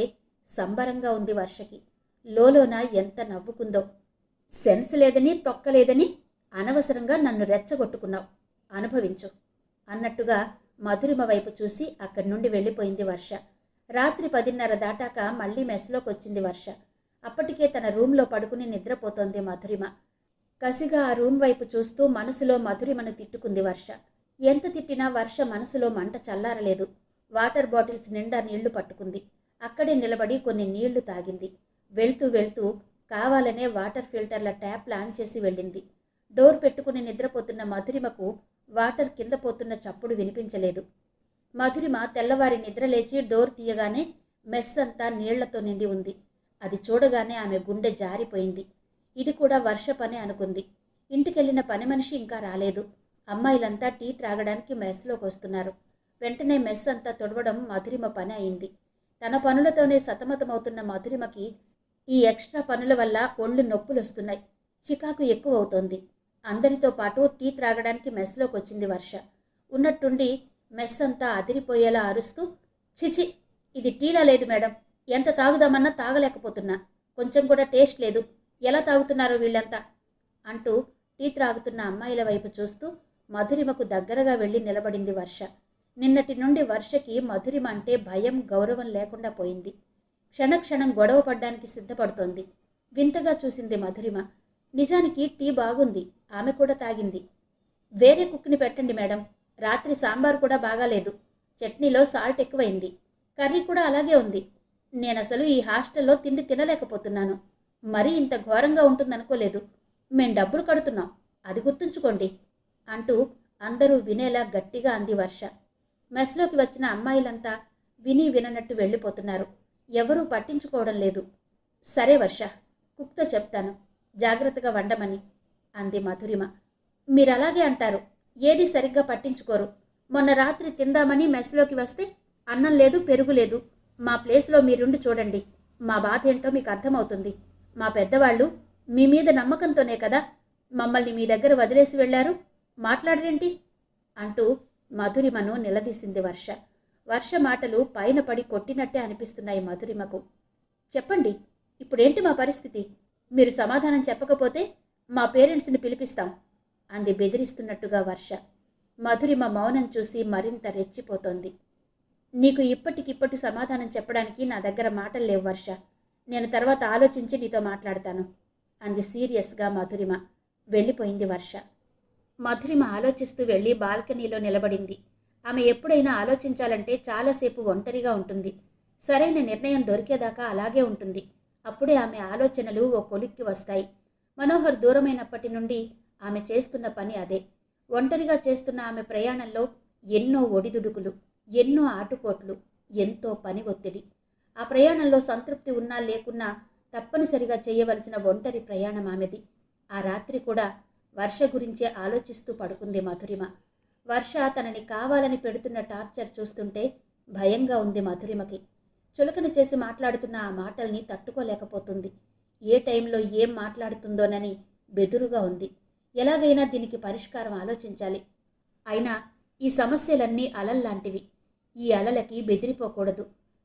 సంబరంగా ఉంది వర్షకి. లోలోన ఎంత నవ్వుకుందో. సెన్స్ లేదని తొక్కలేదని అనవసరంగా నన్ను రెచ్చగొట్టుకున్నావు, అనుభవించు అన్నట్టుగా మధురిమ వైపు చూసి అక్కడి నుండి వెళ్ళిపోయింది వర్ష. రాత్రి 10:30 దాటాక మళ్లీ మెస్లోకి వచ్చింది వర్ష. అప్పటికే తన రూంలో పడుకుని నిద్రపోతోంది మధురిమ. కసిగా ఆ రూమ్ వైపు చూస్తూ మనసులో మధురిమను తిట్టుకుంది వర్ష. ఎంత తిట్టినా వర్ష మనసులో మంట చల్లారలేదు. వాటర్ బాటిల్స్ నిండా నీళ్లు పట్టుకుంది. అక్కడే నిలబడి కొన్ని నీళ్లు తాగింది. వెళ్తూ వెళ్తూ కావాలనే వాటర్ ఫిల్టర్ల ట్యాప్లు ఆన్ చేసి వెళ్ళింది. డోర్ పెట్టుకుని నిద్రపోతున్న మధురిమకు వాటర్ కింద పోతున్న చప్పుడు వినిపించలేదు. మధురిమ తెల్లవారి నిద్రలేచి డోర్ తీయగానే మెస్ అంతా నీళ్లతో నిండి ఉంది. అది చూడగానే ఆమె గుండె జారిపోయింది. ఇది కూడా వర్ష పనే అనుకుంది. ఇంటికెళ్లిన పని మనిషి ఇంకా రాలేదు. అమ్మాయిలంతా టీ త్రాగడానికి మెస్లోకి వస్తున్నారు. వెంటనే మెస్ అంతా తొడవడం మధురిమ పని అయింది. తన పనులతోనే సతమతమవుతున్న మధురిమకి ఈ ఎక్స్ట్రా పనుల వల్ల ఒళ్ళు నొప్పులొస్తున్నాయి. చికాకు ఎక్కువవుతోంది. అందరితో పాటు టీ త్రాగడానికి మెస్లోకి వచ్చింది వర్ష. ఉన్నట్టుండి మెస్ అంతా అదిరిపోయేలా అరుస్తూ, చిచి, ఇది టీలా లేదు మేడం, ఎంత తాగుదామన్నా తాగలేకపోతున్నా, కొంచెం కూడా టేస్ట్ లేదు, ఎలా తాగుతున్నారో వీళ్ళంతా అంటూ టీ త్రాగుతున్న అమ్మాయిల వైపు చూస్తూ మధురిమకు దగ్గరగా వెళ్ళి నిలబడింది వర్ష. నిన్నటి నుండి వర్షకి మధురిమ అంటే భయం, గౌరవం లేకుండా పోయింది. క్షణక్షణం గొడవ పడ్డానికి సిద్ధపడుతోంది. వింతగా చూసింది మధురిమ. నిజానికి టీ బాగుంది. ఆమె కూడా తాగింది. వేరే కుక్ని పెట్టండి మేడం, రాత్రి సాంబార్ కూడా బాగాలేదు, చట్నీలో సాల్ట్ ఎక్కువైంది, కర్రీ కూడా అలాగే ఉంది, నేనసలు ఈ హాస్టల్లో తిండి తినలేకపోతున్నాను, మరీ ఇంత ఘోరంగా ఉంటుందనుకోలేదు, మేం డబ్బులు కడుతున్నాం, అది గుర్తుంచుకోండి అంటూ అందరూ వినేలా గట్టిగా అంది వర్ష. మెస్లోకి వచ్చిన అమ్మాయిలంతా విని విననట్టు వెళ్ళిపోతున్నారు. ఎవరూ పట్టించుకోవడం లేదు. సరే వర్ష, కుక్తో చెప్తాను, జాగ్రత్తగా వండమని అంది మధురిమ. మీరలాగే అంటారు, ఏది సరిగ్గా పట్టించుకోరు. మొన్న రాత్రి తిందామని మెస్లోకి వస్తే అన్నం లేదు, పెరుగు లేదు. మా ప్లేస్లో మీరుండి చూడండి, మా బాధ ఏంటో మీకు అర్థమవుతుంది. మా పెద్దవాళ్ళు మీ మీద నమ్మకంతోనే కదా మమ్మల్ని మీ దగ్గర వదిలేసి వెళ్లారు, మాట్లాడరేంటి అంటూ మధురిమను నిలదీసింది వర్ష. వర్ష మాటలు పైన పడి కొట్టినట్టే అనిపిస్తున్నాయి మధురిమకు. చెప్పండి, ఇప్పుడేంటి మా పరిస్థితి? మీరు సమాధానం చెప్పకపోతే మా పేరెంట్స్ని పిలిపిస్తాం అంది బెదిరిస్తున్నట్టుగా వర్ష. మధురిమ మౌనం చూసి మరింత రెచ్చిపోతోంది. నీకు ఇప్పటికిప్పటి సమాధానం చెప్పడానికి నా దగ్గర మాటలు లేవు వర్ష, నేను తర్వాత ఆలోచించి నీతో మాట్లాడతాను అంది సీరియస్గా మధురిమ. వెళ్ళిపోయింది వర్ష. మధురిమ ఆలోచిస్తూ వెళ్ళి బాల్కనీలో నిలబడింది. ఆమె ఎప్పుడైనా ఆలోచించాలంటే చాలాసేపు ఒంటరిగా ఉంటుంది. సరైన నిర్ణయం దొరికేదాకా అలాగే ఉంటుంది. అప్పుడే ఆమె ఆలోచనలు ఓ కొలిక్కి వస్తాయి. మనోహర్ దూరమైనప్పటి నుండి ఆమె చేస్తున్న పని అదే. ఒంటరిగా చేస్తున్న ఆమె ప్రయాణంలో ఎన్నో ఒడిదుడుకులు, ఎన్నో ఆటుపోట్లు, ఎంతో పని ఒత్తిడి. ఆ ప్రయాణంలో సంతృప్తి ఉన్నా లేకున్నా తప్పనిసరిగా చేయవలసిన ఒంటరి ప్రయాణం ఆమెది. ఆ రాత్రి కూడా వర్ష గురించే ఆలోచిస్తూ పడుకుంది మధురిమ. వర్ష తనని కావాలని పెడుతున్న టార్చర్ చూస్తుంటే భయంగా ఉంది మధురిమకి. చులకన చేసి మాట్లాడుతున్న ఆ మాటల్ని తట్టుకోలేకపోతుంది. ఏ టైంలో ఏం మాట్లాడుతుందోనని బెదురుగా ఉంది. ఎలాగైనా దీనికి పరిష్కారం ఆలోచించాలి. అయినా ఈ సమస్యలన్నీ అలల్లాంటివి. ఈ అలలకి బెదిరిపోకూడదు,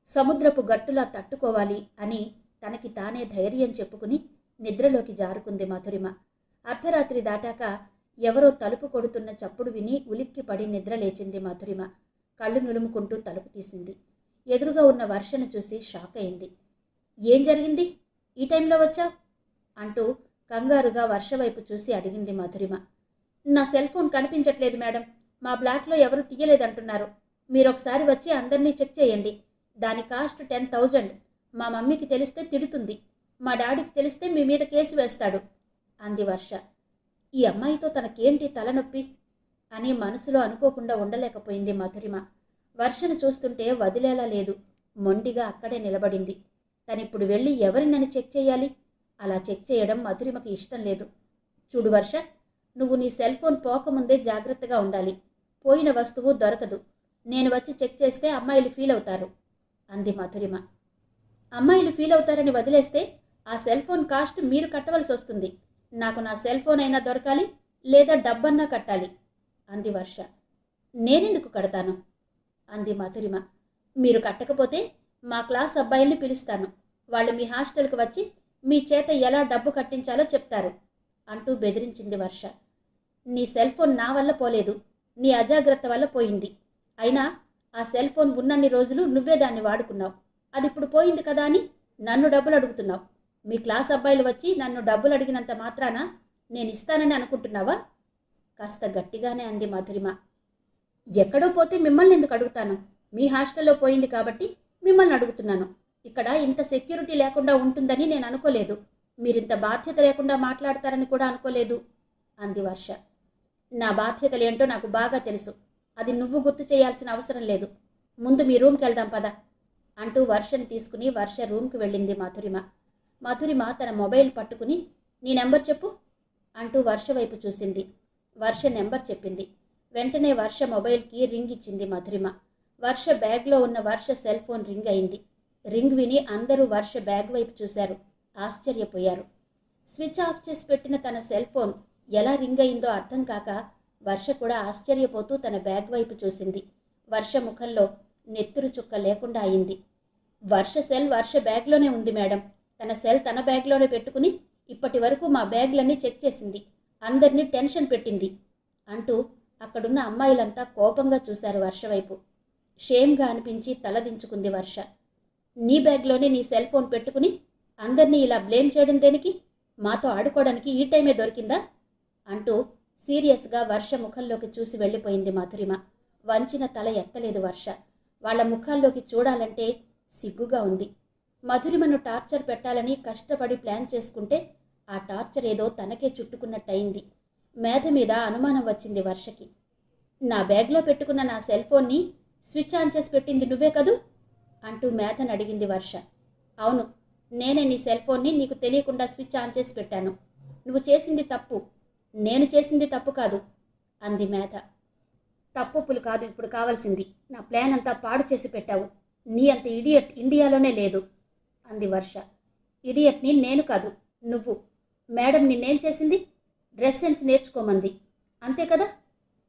సముద్రపు గట్టులా తట్టుకోవాలి అని తనకి తానే ధైర్యం చెప్పుకుని నిద్రలోకి జారుకుంది మధురిమ. అర్ధరాత్రి దాటాక ఎవరో తలుపు కొడుతున్న చప్పుడు విని ఉలిక్కి పడి నిద్రలేచింది మధురిమ. కళ్ళు నులుముకుంటూ తలుపు తీసింది. ఎదురుగా ఉన్న వర్షను చూసి షాక్ అయింది. ఏం జరిగింది, ఈ టైంలో వచ్చావు అంటూ కంగారుగా వర్ష వైపు చూసి అడిగింది మధురిమ. నా సెల్ ఫోన్ కనిపించట్లేదు మేడం, మా బ్లాక్లో ఎవరు తీయలేదంటున్నారు, మీరొకసారి వచ్చి అందరినీ చెక్ చేయండి, దాని కాస్ట్ 10,000, మా మమ్మీకి తెలిస్తే తిడుతుంది, మా డాడీకి తెలిస్తే మీ మీద కేసు వేస్తాడు అంది వర్ష. ఈ అమ్మాయితో తనకేంటి తలనొప్పి అని మనసులో అనుకోకుండా ఉండలేకపోయింది మధురిమ. వర్షను చూస్తుంటే వదిలేలా లేదు. మొండిగా అక్కడే నిలబడింది. తనిప్పుడు వెళ్ళి ఎవరినని చెక్ చేయాలి? అలా చెక్ చేయడం మధురిమకి ఇష్టం లేదు. చూడు వర్ష, నువ్వు నీ సెల్ ఫోన్ పోకముందే జాగ్రత్తగా ఉండాలి. పోయిన వస్తువు దొరకదు, నేను వచ్చి చెక్ చేస్తే అమ్మాయిలు ఫీల్ అవుతారు అంది మధురిమ. అమ్మాయిలు ఫీల్ అవుతారని వదిలేస్తే ఆ సెల్ ఫోన్ కాస్ట్ మీరు కట్టవలసి వస్తుంది. నాకు నా సెల్ ఫోన్ అయినా దొరకాలి, లేదా డబ్బన్నా కట్టాలి అంది వర్ష. నేనెందుకు కడతాను అంది మధురిమ. మీరు కట్టకపోతే మా క్లాస్ అబ్బాయిల్ని పిలుస్తాను. వాళ్ళు మీ హాస్టల్కి వచ్చి మీ చేత ఎలా డబ్బు కట్టించాలో చెప్తారు అంటూ బెదిరించింది వర్ష. నీ సెల్ ఫోన్ నా వల్ల పోలేదు, నీ అజాగ్రత్త వల్ల పోయింది. అయినా ఆ సెల్ ఫోన్ ఉన్నన్ని రోజులు నువ్వే దాన్ని వాడుకున్నావు. అది ఇప్పుడు పోయింది కదా అని నన్ను డబ్బులు అడుగుతున్నావు. మీ క్లాస్ అబ్బాయిలు వచ్చి నన్ను డబ్బులు అడిగినంత మాత్రాన నేను ఇస్తానని అనుకుంటున్నావా? కాస్త గట్టిగానే అంది మధురిమ. ఎక్కడో పోతే మిమ్మల్ని ఎందుకు అడుగుతాను? మీ హాస్టల్లో పోయింది కాబట్టి మిమ్మల్ని అడుగుతున్నాను. ఇక్కడ ఇంత సెక్యూరిటీ లేకుండా ఉంటుందని నేను అనుకోలేదు. మీరింత బాధ్యత లేకుండా మాట్లాడతారని కూడా అనుకోలేదు అంది వర్ష. నా బాధ్యతలేంటో నాకు బాగా తెలుసు. అది నువ్వు గుర్తు చేయాల్సిన అవసరం లేదు. ముందు మీ రూమ్కి వెళ్దాం పద అంటూ వర్షని తీసుకుని వర్ష రూమ్కి వెళ్ళింది మధురిమ. మధురిమ తన మొబైల్ పట్టుకుని నీ నెంబర్ చెప్పు అంటూ వర్ష వైపు చూసింది. వర్ష నెంబర్ చెప్పింది. వెంటనే వర్ష మొబైల్కి రింగ్ ఇచ్చింది మధురిమ. వర్ష బ్యాగ్లో ఉన్న వర్ష సెల్ ఫోన్ రింగ్ అయింది. రింగ్ విని అందరూ వర్ష బ్యాగ్ వైపు చూశారు. ఆశ్చర్యపోయారు. స్విచ్ ఆఫ్ చేసి పెట్టిన తన సెల్ ఫోన్ ఎలా రింగ్ అయిందో అర్థం కాక వర్ష కూడా ఆశ్చర్యపోతూ తన బ్యాగ్ వైపు చూసింది. వర్ష ముఖంలో నెత్తురు చుక్క లేకుండా అయింది. వర్ష సెల్ వర్ష బ్యాగ్లోనే ఉంది మేడం. తన సెల్ తన బ్యాగ్లోనే పెట్టుకుని ఇప్పటి వరకు మా బ్యాగ్లన్నీ చెక్ చేసింది. అందరినీ టెన్షన్ పెట్టింది అంటూ అక్కడున్న అమ్మాయిలంతా కోపంగా చూశారు వర్ష వైపు. షేమ్గా అనిపించి తలదించుకుంది వర్ష. నీ బ్యాగ్లోనే నీ సెల్ ఫోన్ పెట్టుకుని అందరినీ ఇలా బ్లేమ్ చేయడం దేనికి? మాతో ఆడుకోవడానికి ఈ టైమే దొరికిందా అంటూ సీరియస్గా వర్ష ముఖంలోకి చూసి వెళ్ళిపోయింది మధురిమ. వంచిన తల ఎత్తలేదు వర్ష. వాళ్ల ముఖాల్లోకి చూడాలంటే సిగ్గుగా ఉంది. మధురిమను టార్చర్ పెట్టాలని కష్టపడి ప్లాన్ చేసుకుంటే ఆ టార్చర్ ఏదో తనకే చుట్టుకున్నట్టయింది. మేధ మీద అనుమానం వచ్చింది వర్షకి. నా బ్యాగ్లో పెట్టుకున్న నా సెల్ ఫోన్ని స్విచ్ ఆన్ చేసి పెట్టింది నువ్వే కదూ అంటూ మేధను అడిగింది వర్ష. అవును, నేనే నీ సెల్ ఫోన్ని నీకు తెలియకుండా స్విచ్ ఆన్ చేసి పెట్టాను. నువ్వు చేసింది తప్పు, నేను చేసింది తప్పు కాదు అంది మేధ. తప్పులు కాదు ఇప్పుడు కావాల్సింది. నా ప్లాన్ అంతా పాడు చేసి పెట్టావు. నీ అంత ఇడియట్ ఇండియాలోనే లేదు అంది వర్ష. ఇడియట్ని నేను కాదు, నువ్వు. మేడం నిన్నేం చేసింది? డ్రెస్ సెన్స్ నేర్చుకోమంది, అంతే కదా?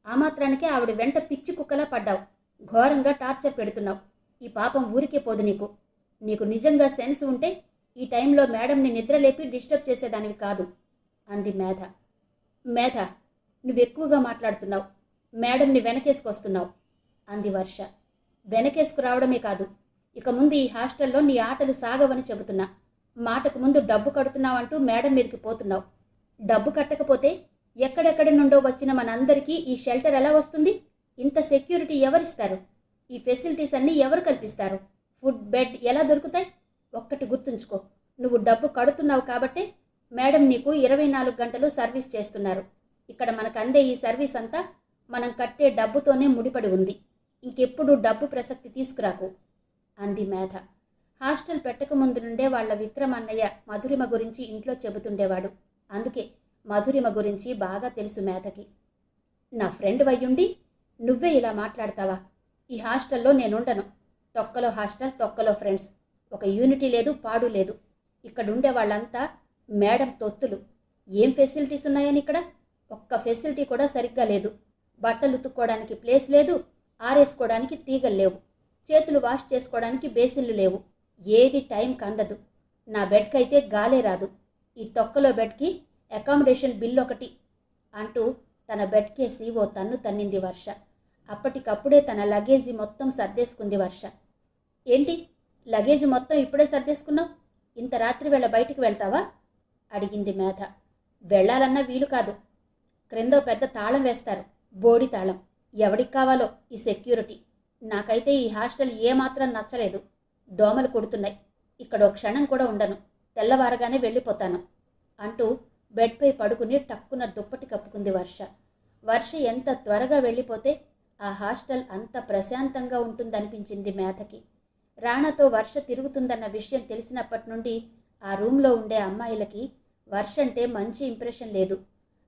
ఆ మాత్రానికే ఆవిడ వెంట పిచ్చి కుక్కలా పడ్డావు. ఘోరంగా టార్చర్ పెడుతున్నావు. ఈ పాపం ఊరికే పోదు నీకు. నీకు నిజంగా సెన్స్ ఉంటే ఈ టైంలో మేడంని నిద్రలేపి డిస్టర్బ్ చేసేదానివి కాదు అంది మేధ. మేధ, నువ్వెక్కువగా మాట్లాడుతున్నావు. మేడంని వెనకేసుకొస్తున్నావు అంది వర్ష. వెనకేసుకు రావడమే కాదు, ఇక ముందు ఈ హాస్టల్లో నీ ఆటలు సాగవని చెబుతున్నా. మాటకు ముందు డబ్బు కడుతున్నావంటూ మేడం మీదకి పోతున్నావు. డబ్బు కట్టకపోతే ఎక్కడెక్కడి నుండో వచ్చిన మనందరికీ ఈ షెల్టర్ ఎలా వస్తుంది? ఇంత సెక్యూరిటీ ఎవరిస్తారు? ఈ ఫెసిలిటీస్ అన్నీ ఎవరు కల్పిస్తారు? ఫుడ్, బెడ్ ఎలా దొరుకుతాయి? ఒక్కటి గుర్తుంచుకో, నువ్వు డబ్బు కడుతున్నావు కాబట్టే మేడం నీకు 24 గంటలు సర్వీస్ చేస్తున్నారు. ఇక్కడ మనకు అందే ఈ సర్వీస్ అంతా మనం కట్టే డబ్బుతోనే ముడిపడి ఉంది. ఇంకెప్పుడు డబ్బు ప్రసక్తి తీసుకురాకు అంది మేధ. హాస్టల్ పెట్టకముందు నుండే వాళ్ల విక్రమన్నయ్య మధురిమ గురించి ఇంట్లో చెబుతుండేవాడు. అందుకే మధురిమ గురించి బాగా తెలుసు మేధకి. నా ఫ్రెండ్ వయ్యుండి నువ్వే ఇలా మాట్లాడతావా? ఈ హాస్టల్లో నేనుండను. తొక్కలో హాస్టల్, తొక్కలో ఫ్రెండ్స్. ఒక యూనిటీ లేదు, పాడు లేదు. ఇక్కడుండే వాళ్ళంతా మేడం తొత్తులు. ఏం ఫెసిలిటీస్ ఉన్నాయని ఇక్కడ? ఒక్క ఫెసిలిటీ కూడా సరిగ్గా లేదు. బట్టలు ఉతుక్కోవడానికి ప్లేస్ లేదు, ఆరేసుకోవడానికి తీగలు లేవు, చేతులు వాష్ చేసుకోవడానికి బేసిన్లు లేవు. ఏది టైంకి అందదు. నా బెడ్కి అయితే గాలే రాదు. ఈ తొక్కలో బెడ్కి అకామిడేషన్ బిల్ ఒకటి అంటూ తన బెడ్కేసి ఓ తన్ను తన్నింది వర్ష. అప్పటికప్పుడే తన లగేజీ మొత్తం సర్దేసుకుంది వర్ష. ఏంటి, లగేజీ మొత్తం ఇప్పుడే సర్దేసుకున్నావు? ఇంత రాత్రి వేళ బయటికి వెళ్తావా అడిగింది మేధ. వెళ్ళాలన్నా వీలు కాదు. క్రిందో పెద్ద తాళం వేస్తారు, బోడి తాళం. ఎవడికి కావాలో ఈ సెక్యూరిటీ? నాకైతే ఈ హాస్టల్ ఏమాత్రం నచ్చలేదు. దోమలు కొడుతున్నాయి. ఇక్కడ ఒక క్షణం కూడా ఉండను. తెల్లవారగానే వెళ్ళిపోతాను అంటూ బెడ్పై పడుకుని టక్కున దుప్పటి కప్పుకుంది వర్ష. వర్ష ఎంత త్వరగా వెళ్ళిపోతే ఆ హాస్టల్ అంత ప్రశాంతంగా ఉంటుందనిపించింది మేధకి. రాణాతో వర్ష తిరుగుతుందన్న విషయం తెలిసినప్పటి నుండి ఆ రూమ్లో ఉండే అమ్మాయిలకి వర్ష అంటే మంచి ఇంప్రెషన్ లేదు.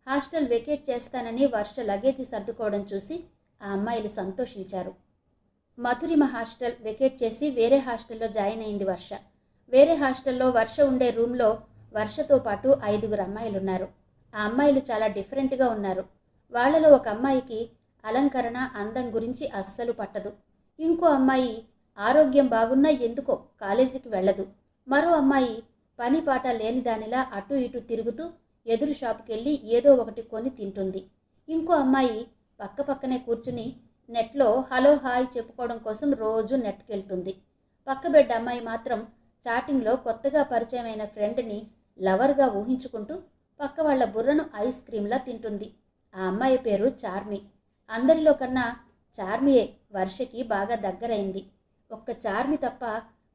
హాస్టల్ వెకేట్ చేస్తానని వర్ష లగేజీ సర్దుకోవడం చూసి ఆ అమ్మాయిలు సంతోషించారు. మధురిమ హాస్టల్ వెకేట్ చేసి వేరే హాస్టల్లో జాయిన్ అయింది వర్ష. వేరే హాస్టల్లో వర్ష ఉండే రూమ్లో వర్షతో పాటు 5 అమ్మాయిలున్నారు. ఆ అమ్మాయిలు చాలా డిఫరెంట్గా ఉన్నారు. వాళ్ళలో ఒక అమ్మాయికి అలంకరణ, అందం గురించి అస్సలు పట్టదు. ఇంకో అమ్మాయి ఆరోగ్యం బాగున్నా ఎందుకో కాలేజీకి వెళ్ళదు. మరో అమ్మాయి పని పాట లేని దానిలా అటు ఇటు తిరుగుతూ ఎదురు షాపుకెళ్ళి ఏదో ఒకటి కొని తింటుంది. ఇంకో అమ్మాయి పక్కనే కూర్చుని నెట్లో హలో హాయ్ చెప్పుకోవడం కోసం రోజు నెట్కెళ్తుంది. పక్క బెడ్ అమ్మాయి మాత్రం చాటింగ్లో కొత్తగా పరిచయమైన ఫ్రెండ్ని లవర్గా ఊహించుకుంటూ పక్క వాళ్ళ బుర్రను ఐస్ క్రీమ్లా తింటుంది. ఆ అమ్మాయి పేరు చార్మి. అందరిలో కన్నా చార్మియే వర్షకి బాగా దగ్గరైంది. ఒక్క చార్మి తప్ప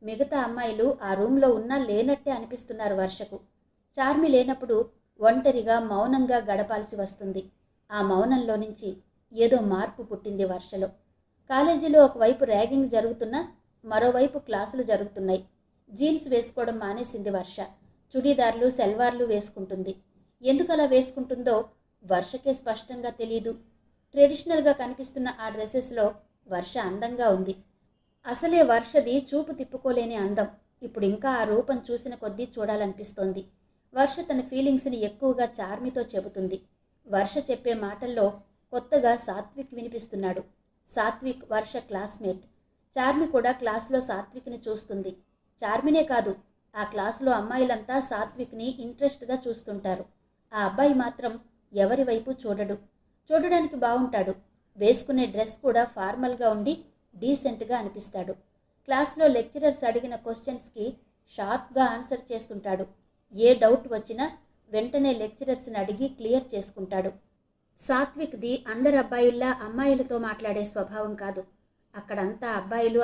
మిగతా అమ్మాయిలు ఆ రూమ్లో ఉన్నా లేనట్టే అనిపిస్తున్నారు వర్షకు. చార్మి లేనప్పుడు ఒంటరిగా మౌనంగా గడపాల్సి వస్తుంది. ఆ మౌనంలో నుంచి ఏదో మార్పు పుట్టింది వర్షలో. కాలేజీలో ఒకవైపు ర్యాగింగ్ జరుగుతున్నా మరోవైపు క్లాసులు జరుగుతున్నాయి. జీన్స్ వేసుకోవడం మానేసింది వర్ష. చుడీదార్లు, సెల్వార్లు వేసుకుంటుంది. ఎందుకలా వేసుకుంటుందో వర్షకే స్పష్టంగా తెలీదు. ట్రెడిషనల్గా కనిపిస్తున్న ఆ డ్రెస్సెస్లో వర్ష అందంగా ఉంది. అసలే వర్షది చూపు తిప్పుకోలేని అందం. ఇప్పుడు ఇంకా ఆ రూపం చూసిన కొద్దీ చూడాలనిపిస్తోంది. వర్ష తన ఫీలింగ్స్ని ఎక్కువగా చార్మితో చెబుతుంది. వర్ష చెప్పే మాటల్లో కొత్తగా సాత్విక్ వినిపిస్తున్నాడు. సాత్విక్ వర్ష క్లాస్మేట్. చార్మి కూడా క్లాసులో సాత్విక్ని చూస్తుంది. చార్మినే కాదు, ఆ క్లాసులో అమ్మాయిలంతా సాత్విక్ని ఇంట్రెస్ట్గా చూస్తుంటారు. ఆ అబ్బాయి మాత్రం ఎవరి వైపు చూడడు. చూడడానికి బాగుంటాడు. వేసుకునే డ్రెస్ కూడా ఫార్మల్గా ఉండి డీసెంట్గా అనిపిస్తాడు. క్లాస్లో లెక్చరర్స్ అడిగిన క్వశ్చన్స్కి షార్ప్గా ఆన్సర్ చేస్తుంటాడు. ఏ డౌట్ వచ్చినా వెంటనే లెక్చరర్స్ని అడిగి క్లియర్ చేసుకుంటాడు. సాత్విక్ది అందరి అబ్బాయిల్లా అమ్మాయిలతో మాట్లాడే స్వభావం కాదు. అక్కడంతా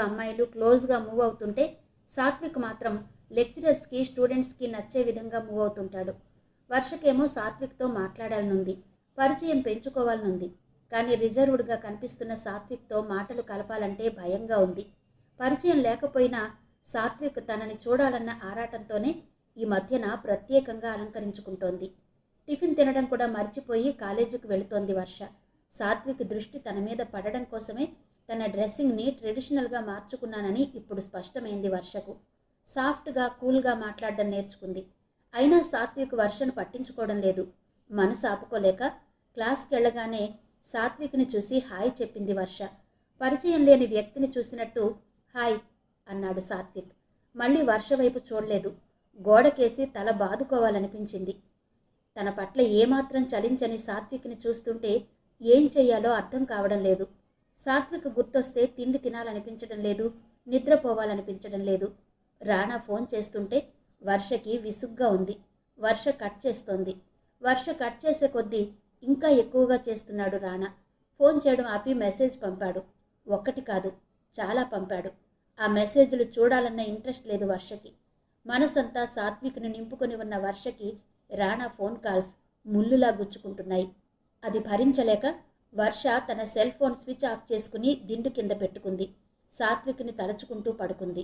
అమ్మాయిలు క్లోజ్గా మూవ్ అవుతుంటే సాత్విక్ మాత్రం లెక్చరర్స్కి, స్టూడెంట్స్కి నచ్చే విధంగా మూవ్ అవుతుంటాడు. వర్షకేమో సాత్విక్తో మాట్లాడాలనుంది, పరిచయం పెంచుకోవాలనుంది. కానీ రిజర్వ్డ్గా కనిపిస్తున్న సాత్విక్తో మాటలు కలపాలంటే భయంగా ఉంది. పరిచయం లేకపోయినా సాత్విక్ తనని చూడాలన్న ఆరాటంతోనే ఈ మధ్యన ప్రత్యేకంగా అలంకరించుకుంటోంది. టిఫిన్ తినడం కూడా మర్చిపోయి కాలేజీకి వెళుతోంది వర్ష. సాత్విక్ దృష్టి తన మీద పడడం కోసమే తన డ్రెస్సింగ్ని ట్రెడిషనల్గా మార్చుకున్నానని ఇప్పుడు స్పష్టమైంది వర్షకు. సాఫ్ట్గా, కూల్గా మాట్లాడడం నేర్చుకుంది. అయినా సాత్విక్ వర్షను పట్టించుకోవడం లేదు. మనసు ఆపుకోలేక క్లాస్కి వెళ్ళగానే సాత్విక్ని చూసి హాయ్ చెప్పింది వర్ష. పరిచయం లేని వ్యక్తిని చూసినట్టు హాయ్ అన్నాడు సాత్విక్. మళ్ళీ వర్ష వైపు చూడలేదు. గోడకేసి తల బాదుకోవాలనిపించింది. తన పట్ల ఏమాత్రం చలించని సాత్విక్ని చూస్తుంటే ఏం చెయ్యాలో అర్థం కావడం లేదు. సాత్విక్ గుర్తొస్తే తిండి తినాలనిపించడం లేదు, నిద్రపోవాలనిపించడం లేదు. రాణా ఫోన్ చేస్తుంటే వర్షకి విసుగ్గా ఉంది. వర్ష కట్ చేస్తోంది. వర్ష కట్ చేసే కొద్దీ ఇంకా ఎక్కువగా చేస్తున్నాడు రాణా. ఫోన్ చేయడం ఆపి మెసేజ్ పంపాడు. ఒక్కటి కాదు, చాలా పంపాడు. ఆ మెసేజ్లు చూడాలన్న ఇంట్రెస్ట్ లేదు వర్షకి. మనసంతా సాత్విక్ని నింపుకొని ఉన్న వర్షకి రాణా ఫోన్ కాల్స్ ముల్లులా గుచ్చుకుంటున్నాయి. అది భరించలేక వర్ష తన సెల్ ఫోన్ స్విచ్ ఆఫ్ చేసుకుని దిండు కింద పెట్టుకుంది. సాత్విక్ని తలుచుకుంటూ పడుకుంది.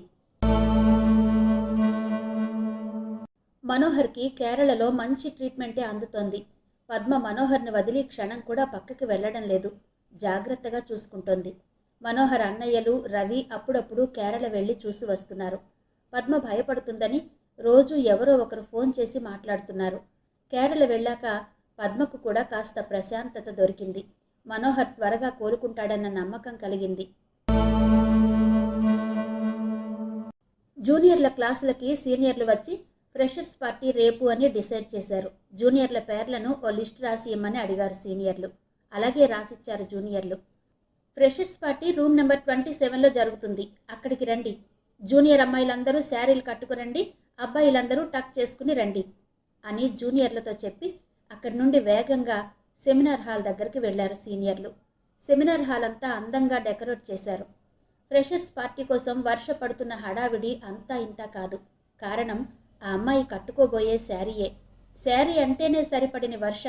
మనోహర్కి కేరళలో మంచి ట్రీట్మెంటే అందుతోంది. పద్మ మనోహర్ని వదిలి క్షణం కూడా పక్కకి వెళ్ళడం లేదు. జాగ్రత్తగా చూసుకుంటోంది. మనోహర్ అన్నయ్యలు, రవి అప్పుడప్పుడు కేరళ వెళ్ళి చూసి వస్తున్నారు. పద్మ భయపడుతుందని రోజు ఎవరో ఒకరు ఫోన్ చేసి మాట్లాడుతున్నారు. కేరళ వెళ్ళాక పద్మకు కూడా కాస్త ప్రశాంతత దొరికింది. మనోహర్ త్వరగా కోలుకుంటాడన్న నమ్మకం కలిగింది. జూనియర్ల క్లాసులకి సీనియర్లు వచ్చి ఫ్రెషర్స్ పార్టీ రేపు అని డిసైడ్ చేశారు. జూనియర్ల పేర్లను ఓ లిస్ట్ రాసి ఇమ్మని అడిగారు సీనియర్లు. అలాగే రాసిచ్చారు జూనియర్లు. ఫ్రెషర్స్ పార్టీ రూమ్ నెంబర్ 27లో జరుగుతుంది, అక్కడికి రండి. జూనియర్ అమ్మాయిలందరూ శారీలు కట్టుకురండి, అబ్బాయిలందరూ టక్ చేసుకుని రండి అని జూనియర్లతో చెప్పి అక్కడి నుండి వేగంగా సెమినార్ హాల్ దగ్గరికి వెళ్లారు సీనియర్లు. సెమినార్ హాల్ అంతా అందంగా డెకరేట్ చేశారు. ఫ్రెషర్స్ పార్టీ కోసం వర్ష పడుతున్న హడావిడి అంతా ఇంతా కాదు. కారణం ఆ అమ్మాయి కట్టుకోబోయే శారీయే. శారీ అంటేనే సరిపడిన వర్ష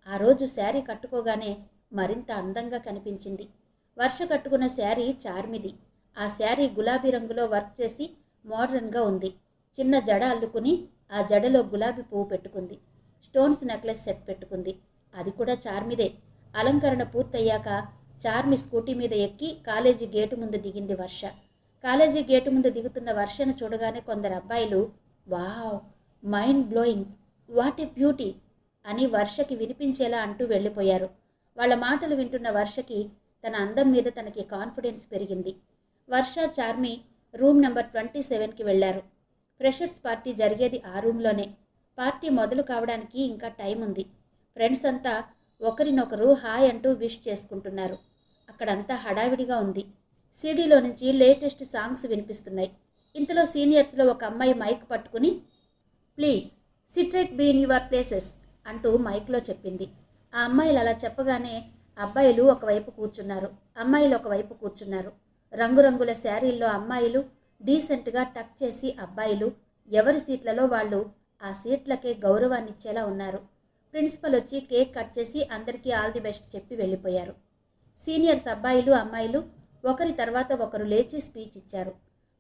ఆ రోజు శారీ కట్టుకోగానే మరింత అందంగా కనిపించింది. వర్ష కట్టుకున్న శారీ చార్మిది. ఆ శారీ గులాబీ రంగులో వర్క్ చేసి మోడర్న్గా ఉంది. చిన్న జడ అల్లుకుని ఆ జడలో గులాబీ పువ్వు పెట్టుకుంది. స్టోన్స్ నెక్లెస్ సెట్ పెట్టుకుంది. అది కూడా చార్మిదే. అలంకరణ పూర్తయ్యాక చార్మి స్కూటీ మీద ఎక్కి కాలేజీ గేటు ముందు దిగింది వర్ష. కాలేజీ గేటు ముందు దిగుతున్న వర్షను చూడగానే కొందరు అబ్బాయిలు wow, mind blowing, what a beauty అని వర్షకి వినిపించేలా అంటూ వెళ్ళిపోయారు. వాళ్ళ మాటలు వింటున్న వర్షకి తన అందం మీద తనకి కాన్ఫిడెన్స్ పెరిగింది. వర్ష, చార్మి రూమ్ నెంబర్ 27కి వెళ్లారు. ఫ్రెషర్స్ పార్టీ జరిగేది ఆ రూమ్లోనే. పార్టీ మొదలు కావడానికి ఇంకా టైం ఉంది. ఫ్రెండ్స్ అంతా ఒకరినొకరు హాయ్ అంటూ విష్ చేసుకుంటున్నారు. అక్కడంతా హడావిడిగా ఉంది. సీడీలో నుంచి లేటెస్ట్ సాంగ్స్ వినిపిస్తున్నాయి. ఇంతలో సీనియర్స్లో ఒక అమ్మాయి మైక్ పట్టుకుని please sit right be in your places అంటూ మైక్లో చెప్పింది. ఆ అమ్మాయిలు అలా చెప్పగానే అబ్బాయిలు ఒకవైపు కూర్చున్నారు, అమ్మాయిలు ఒకవైపు కూర్చున్నారు. రంగురంగుల శారీల్లో అమ్మాయిలు డీసెంట్గా టక్ చేసి, అబ్బాయిలు ఎవరి సీట్లలో వాళ్ళు ఆ సీట్లకే గౌరవాన్నిచ్చేలా ఉన్నారు. ప్రిన్సిపల్ వచ్చి కేక్ కట్ చేసి అందరికీ ఆల్ ది బెస్ట్ చెప్పి వెళ్ళిపోయారు. సీనియర్స్ అబ్బాయిలు అమ్మాయిలు ఒకరి తర్వాత ఒకరు లేచి స్పీచ్ ఇచ్చారు.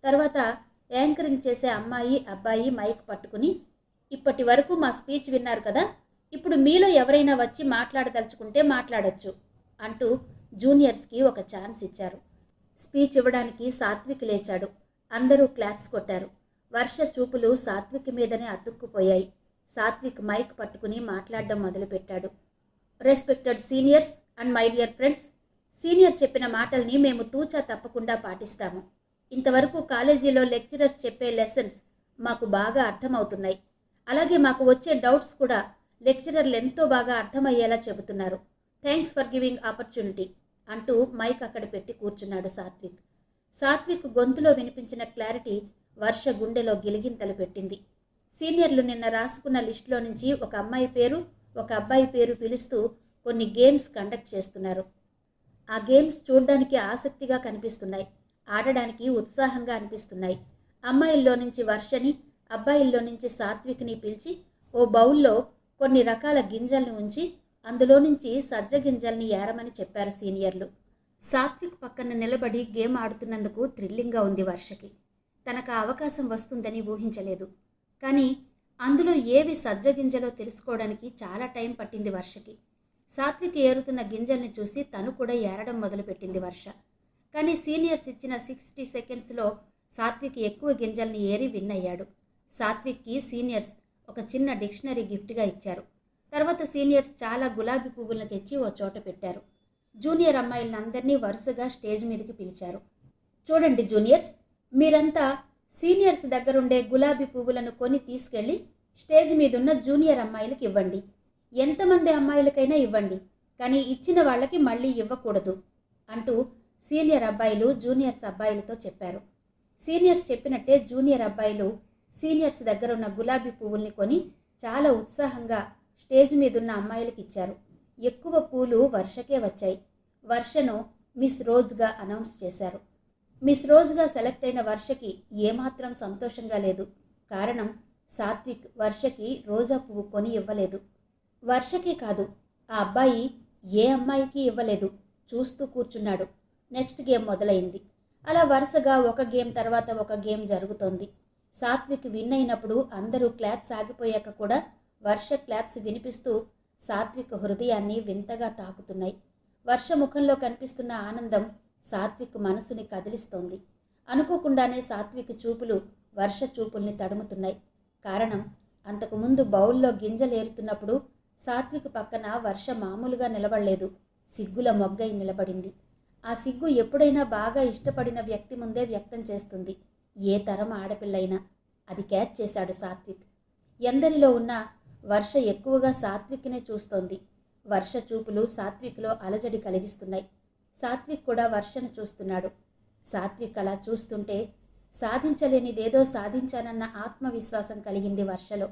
తర్వాత యాంకరింగ్ చేసే అమ్మాయి అబ్బాయి మైక్ పట్టుకుని ఇప్పటి వరకు మా స్పీచ్ విన్నారు కదా, ఇప్పుడు మీలో ఎవరైనా వచ్చి మాట్లాడదలుచుకుంటే మాట్లాడొచ్చు అంటూ జూనియర్స్కి ఒక ఛాన్స్ ఇచ్చారు. స్పీచ్ ఇవ్వడానికి సాత్విక్ లేచాడు. అందరూ క్లాప్స్ కొట్టారు. వర్ష చూపులు సాత్విక్ మీదనే అతుక్కుపోయాయి. సాత్విక్ మైక్ పట్టుకుని మాట్లాడడం మొదలుపెట్టాడు. Respected seniors and my dear friends, senior చెప్పిన మాటల్ని మేము తూచా తప్పకుండా పాటిస్తాము. ఇంతవరకు కాలేజీలో లెక్చరర్స్ చెప్పే లెసన్స్ మాకు బాగా అర్థమవుతున్నాయి. అలాగే మాకు వచ్చే డౌట్స్ కూడా లెక్చరర్లు ఎంతో బాగా అర్థమయ్యేలా చెబుతున్నారు. థ్యాంక్స్ ఫర్ గివింగ్ ఆపర్చునిటీ అంటూ మైక్ అక్కడ పెట్టి కూర్చున్నాడు సాత్విక్. సాత్విక్ గొంతులో వినిపించిన క్లారిటీ వర్ష గుండెలో గిలిగింతలు పెట్టింది. సీనియర్లు నిన్న రాసుకున్న లిస్టులో నుంచి ఒక అమ్మాయి పేరు, ఒక అబ్బాయి పేరు పిలుస్తూ కొన్ని గేమ్స్ కండక్ట్ చేస్తున్నారు. ఆ గేమ్స్ చూడ్డానికి ఆసక్తిగా కనిపిస్తున్నాయి, ఆడడానికి ఉత్సాహంగా అనిపిస్తున్నాయి. అమ్మాయిల్లో నుంచి వర్షని, అబ్బాయిల్లో నుంచి సాత్విక్ని పిలిచి ఓ బౌల్లో కొన్ని రకాల గింజల్ని ఉంచి అందులో నుంచి సజ్జ గింజల్ని ఏరమని చెప్పారు సీనియర్లు. సాత్విక్ పక్కన నిలబడి గేమ్ ఆడుతున్నందుకు థ్రిల్లింగ్గా ఉంది వర్షకి. తనకు ఆ అవకాశం వస్తుందని ఊహించలేదు. కానీ అందులో ఏవి సజ్జ గింజలో తెలుసుకోవడానికి చాలా టైం పట్టింది వర్షకి. సాత్విక్ ఏరుతున్న గింజల్ని చూసి తను కూడా ఏరడం మొదలుపెట్టింది వర్ష. కానీ సీనియర్స్ ఇచ్చిన 60 సెకండ్స్లో సాత్విక్ ఎక్కువ గింజల్ని ఏరి విన్ అయ్యాడు. సాత్విక్కి సీనియర్స్ ఒక చిన్న డిక్షనరీ గిఫ్ట్గా ఇచ్చారు. తర్వాత సీనియర్స్ చాలా గులాబీ పువ్వులను తెచ్చి ఓ చోట పెట్టారు. జూనియర్ అమ్మాయిలందరినీ వరుసగా స్టేజ్ మీదకి పిలిచారు. చూడండి జూనియర్స్, మీరంతా సీనియర్స్ దగ్గరుండే గులాబీ పువ్వులను కొని తీసుకెళ్ళి స్టేజ్ మీదున్న జూనియర్ అమ్మాయిలకు ఇవ్వండి. ఎంతమంది అమ్మాయిలకైనా ఇవ్వండి, కానీ ఇచ్చిన వాళ్ళకి మళ్ళీ ఇవ్వకూడదు అంటూ సీనియర్ అబ్బాయిలు జూనియర్స్ అబ్బాయిలతో చెప్పారు. సీనియర్స్ చెప్పినట్టే జూనియర్ అబ్బాయిలు సీనియర్స్ దగ్గరున్న గులాబీ పువ్వుల్ని కొని చాలా ఉత్సాహంగా స్టేజ్ మీదున్న అమ్మాయిలకు ఇచ్చారు. ఎక్కువ పూలు వర్షకే వచ్చాయి. వర్షను మిస్ రోజ్గా అనౌన్స్ చేశారు. మిస్ రోజ్గా సెలెక్ట్ అయిన వర్షకి ఏమాత్రం సంతోషంగా లేదు. కారణం సాత్విక్ వర్షకి రోజా పువ్వు కొని ఇవ్వలేదు. వర్షకే కాదు, ఆ అబ్బాయి ఏ అమ్మాయికి ఇవ్వలేదు. చూస్తూ కూర్చున్నాడు. నెక్స్ట్ గేమ్ మొదలైంది. అలా వరుసగా ఒక గేమ్ తర్వాత ఒక గేమ్ జరుగుతోంది. సాత్విక్ విన్ అయినప్పుడు అందరూ క్లాప్స్ ఆగిపోయాక కూడా వర్ష క్లాప్స్ వినిపిస్తూ సాత్విక్ హృదయాన్ని వింతగా తాకుతున్నాయి. వర్ష ముఖంలో కనిపిస్తున్న ఆనందం సాత్విక్ మనసుని కదిలిస్తోంది. అనుకోకుండానే సాత్విక్ చూపులు వర్ష చూపుల్ని తడుముతున్నాయి. కారణం, అంతకుముందు బౌల్లో గింజలేరుతున్నప్పుడు సాత్విక్ పక్కన వర్ష మామూలుగా నిలబడలేదు, సిగ్గుల మొగ్గై నిలబడింది. ఆ సిగ్గు ఎప్పుడైనా బాగా ఇష్టపడిన వ్యక్తి ముందే వ్యక్తం చేస్తుంది, ఏ తరం ఆడపిల్లైనా. అది క్యాచ్ చేశాడు సాత్విక్. ఎందరిలో ఉన్నా వర్ష ఎక్కువగా సాత్విక్నే చూస్తోంది. వర్ష చూపులు సాత్విక్లో అలజడి కలిగిస్తున్నాయి. సాత్విక్ కూడా వర్షను చూస్తున్నాడు. సాత్విక్ అలా చూస్తుంటే సాధించలేనిదేదో సాధించానన్న ఆత్మవిశ్వాసం కలిగింది వర్షలో.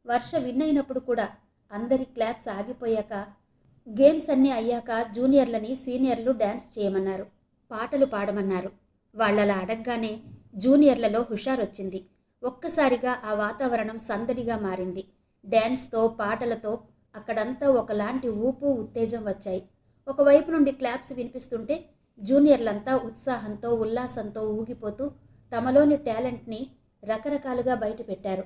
వర్ష విన్ అయినప్పుడు కూడా అందరి క్లాప్స్ ఆగిపోయాక, గేమ్స్ అన్నీ అయ్యాక జూనియర్లని సీనియర్లు డ్యాన్స్ చేయమన్నారు, పాటలు పాడమన్నారు. వాళ్ళలా అడగగానే జూనియర్లలో హుషారొచ్చింది. ఒక్కసారిగా ఆ వాతావరణం సందడిగా మారింది. డ్యాన్స్తో పాటలతో అక్కడంతా ఒకలాంటి ఊపు ఉత్తేజం వచ్చాయి. ఒకవైపు నుండి క్లాప్స్ వినిపిస్తుంటే జూనియర్లంతా ఉత్సాహంతో ఉల్లాసంతో ఊగిపోతూ తమలోని టాలెంట్ని రకరకాలుగా బయటపెట్టారు.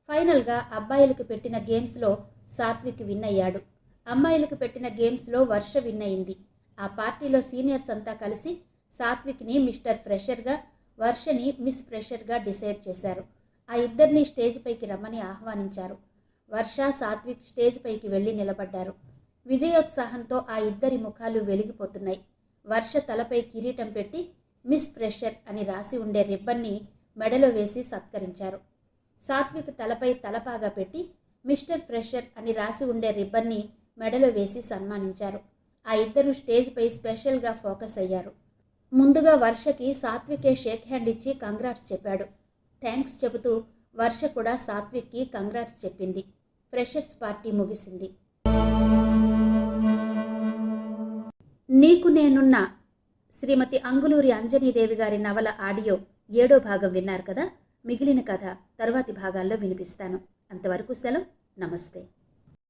ఫైనల్గా అబ్బాయిలకు పెట్టిన గేమ్స్లో సాత్విక్ విన్ అయ్యాడు. అమ్మాయిలకు పెట్టిన గేమ్స్లో వర్ష విన్ అయింది. ఆ పార్టీలో సీనియర్స్ అంతా కలిసి సాత్విక్ని మిస్టర్ ఫ్రెషర్గా, వర్షని మిస్ ఫ్రెషర్గా డిసైడ్ చేశారు. ఆ ఇద్దరిని స్టేజ్ పైకి రమ్మని ఆహ్వానించారు. వర్ష, సాత్విక్ స్టేజ్ పైకి వెళ్ళి నిలబడ్డారు. విజయోత్సాహంతో ఆ ఇద్దరి ముఖాలు వెలిగిపోతున్నాయి. వర్ష తలపై కిరీటం పెట్టి మిస్ ఫ్రెషర్ అని రాసి ఉండే రిబ్బన్ని మెడలో వేసి సత్కరించారు. సాత్విక్ తలపై తలపాగా పెట్టి మిస్టర్ ఫ్రెషర్ అని రాసి ఉండే రిబ్బన్ని మెడలో వేసి సన్మానించారు. ఆ ఇద్దరు స్టేజ్పై స్పెషల్గా ఫోకస్ అయ్యారు. ముందుగా వర్షకి సాత్వికే షేక్ హ్యాండ్ ఇచ్చి కంగ్రాట్స్ చెప్పాడు. థ్యాంక్స్ చెబుతూ వర్ష కూడా సాత్విక్కి కంగ్రాట్స్ చెప్పింది. ఫ్రెషర్స్ పార్టీ ముగిసింది. నీకు నేనున్న శ్రీమతి అంగులూరి అంజనీదేవి గారి నవల ఆడియో 7వ భాగం విన్నారు కదా. మిగిలిన కథ తర్వాతి భాగాల్లో వినిపిస్తాను. అంతవరకు సెలవు. నమస్తే.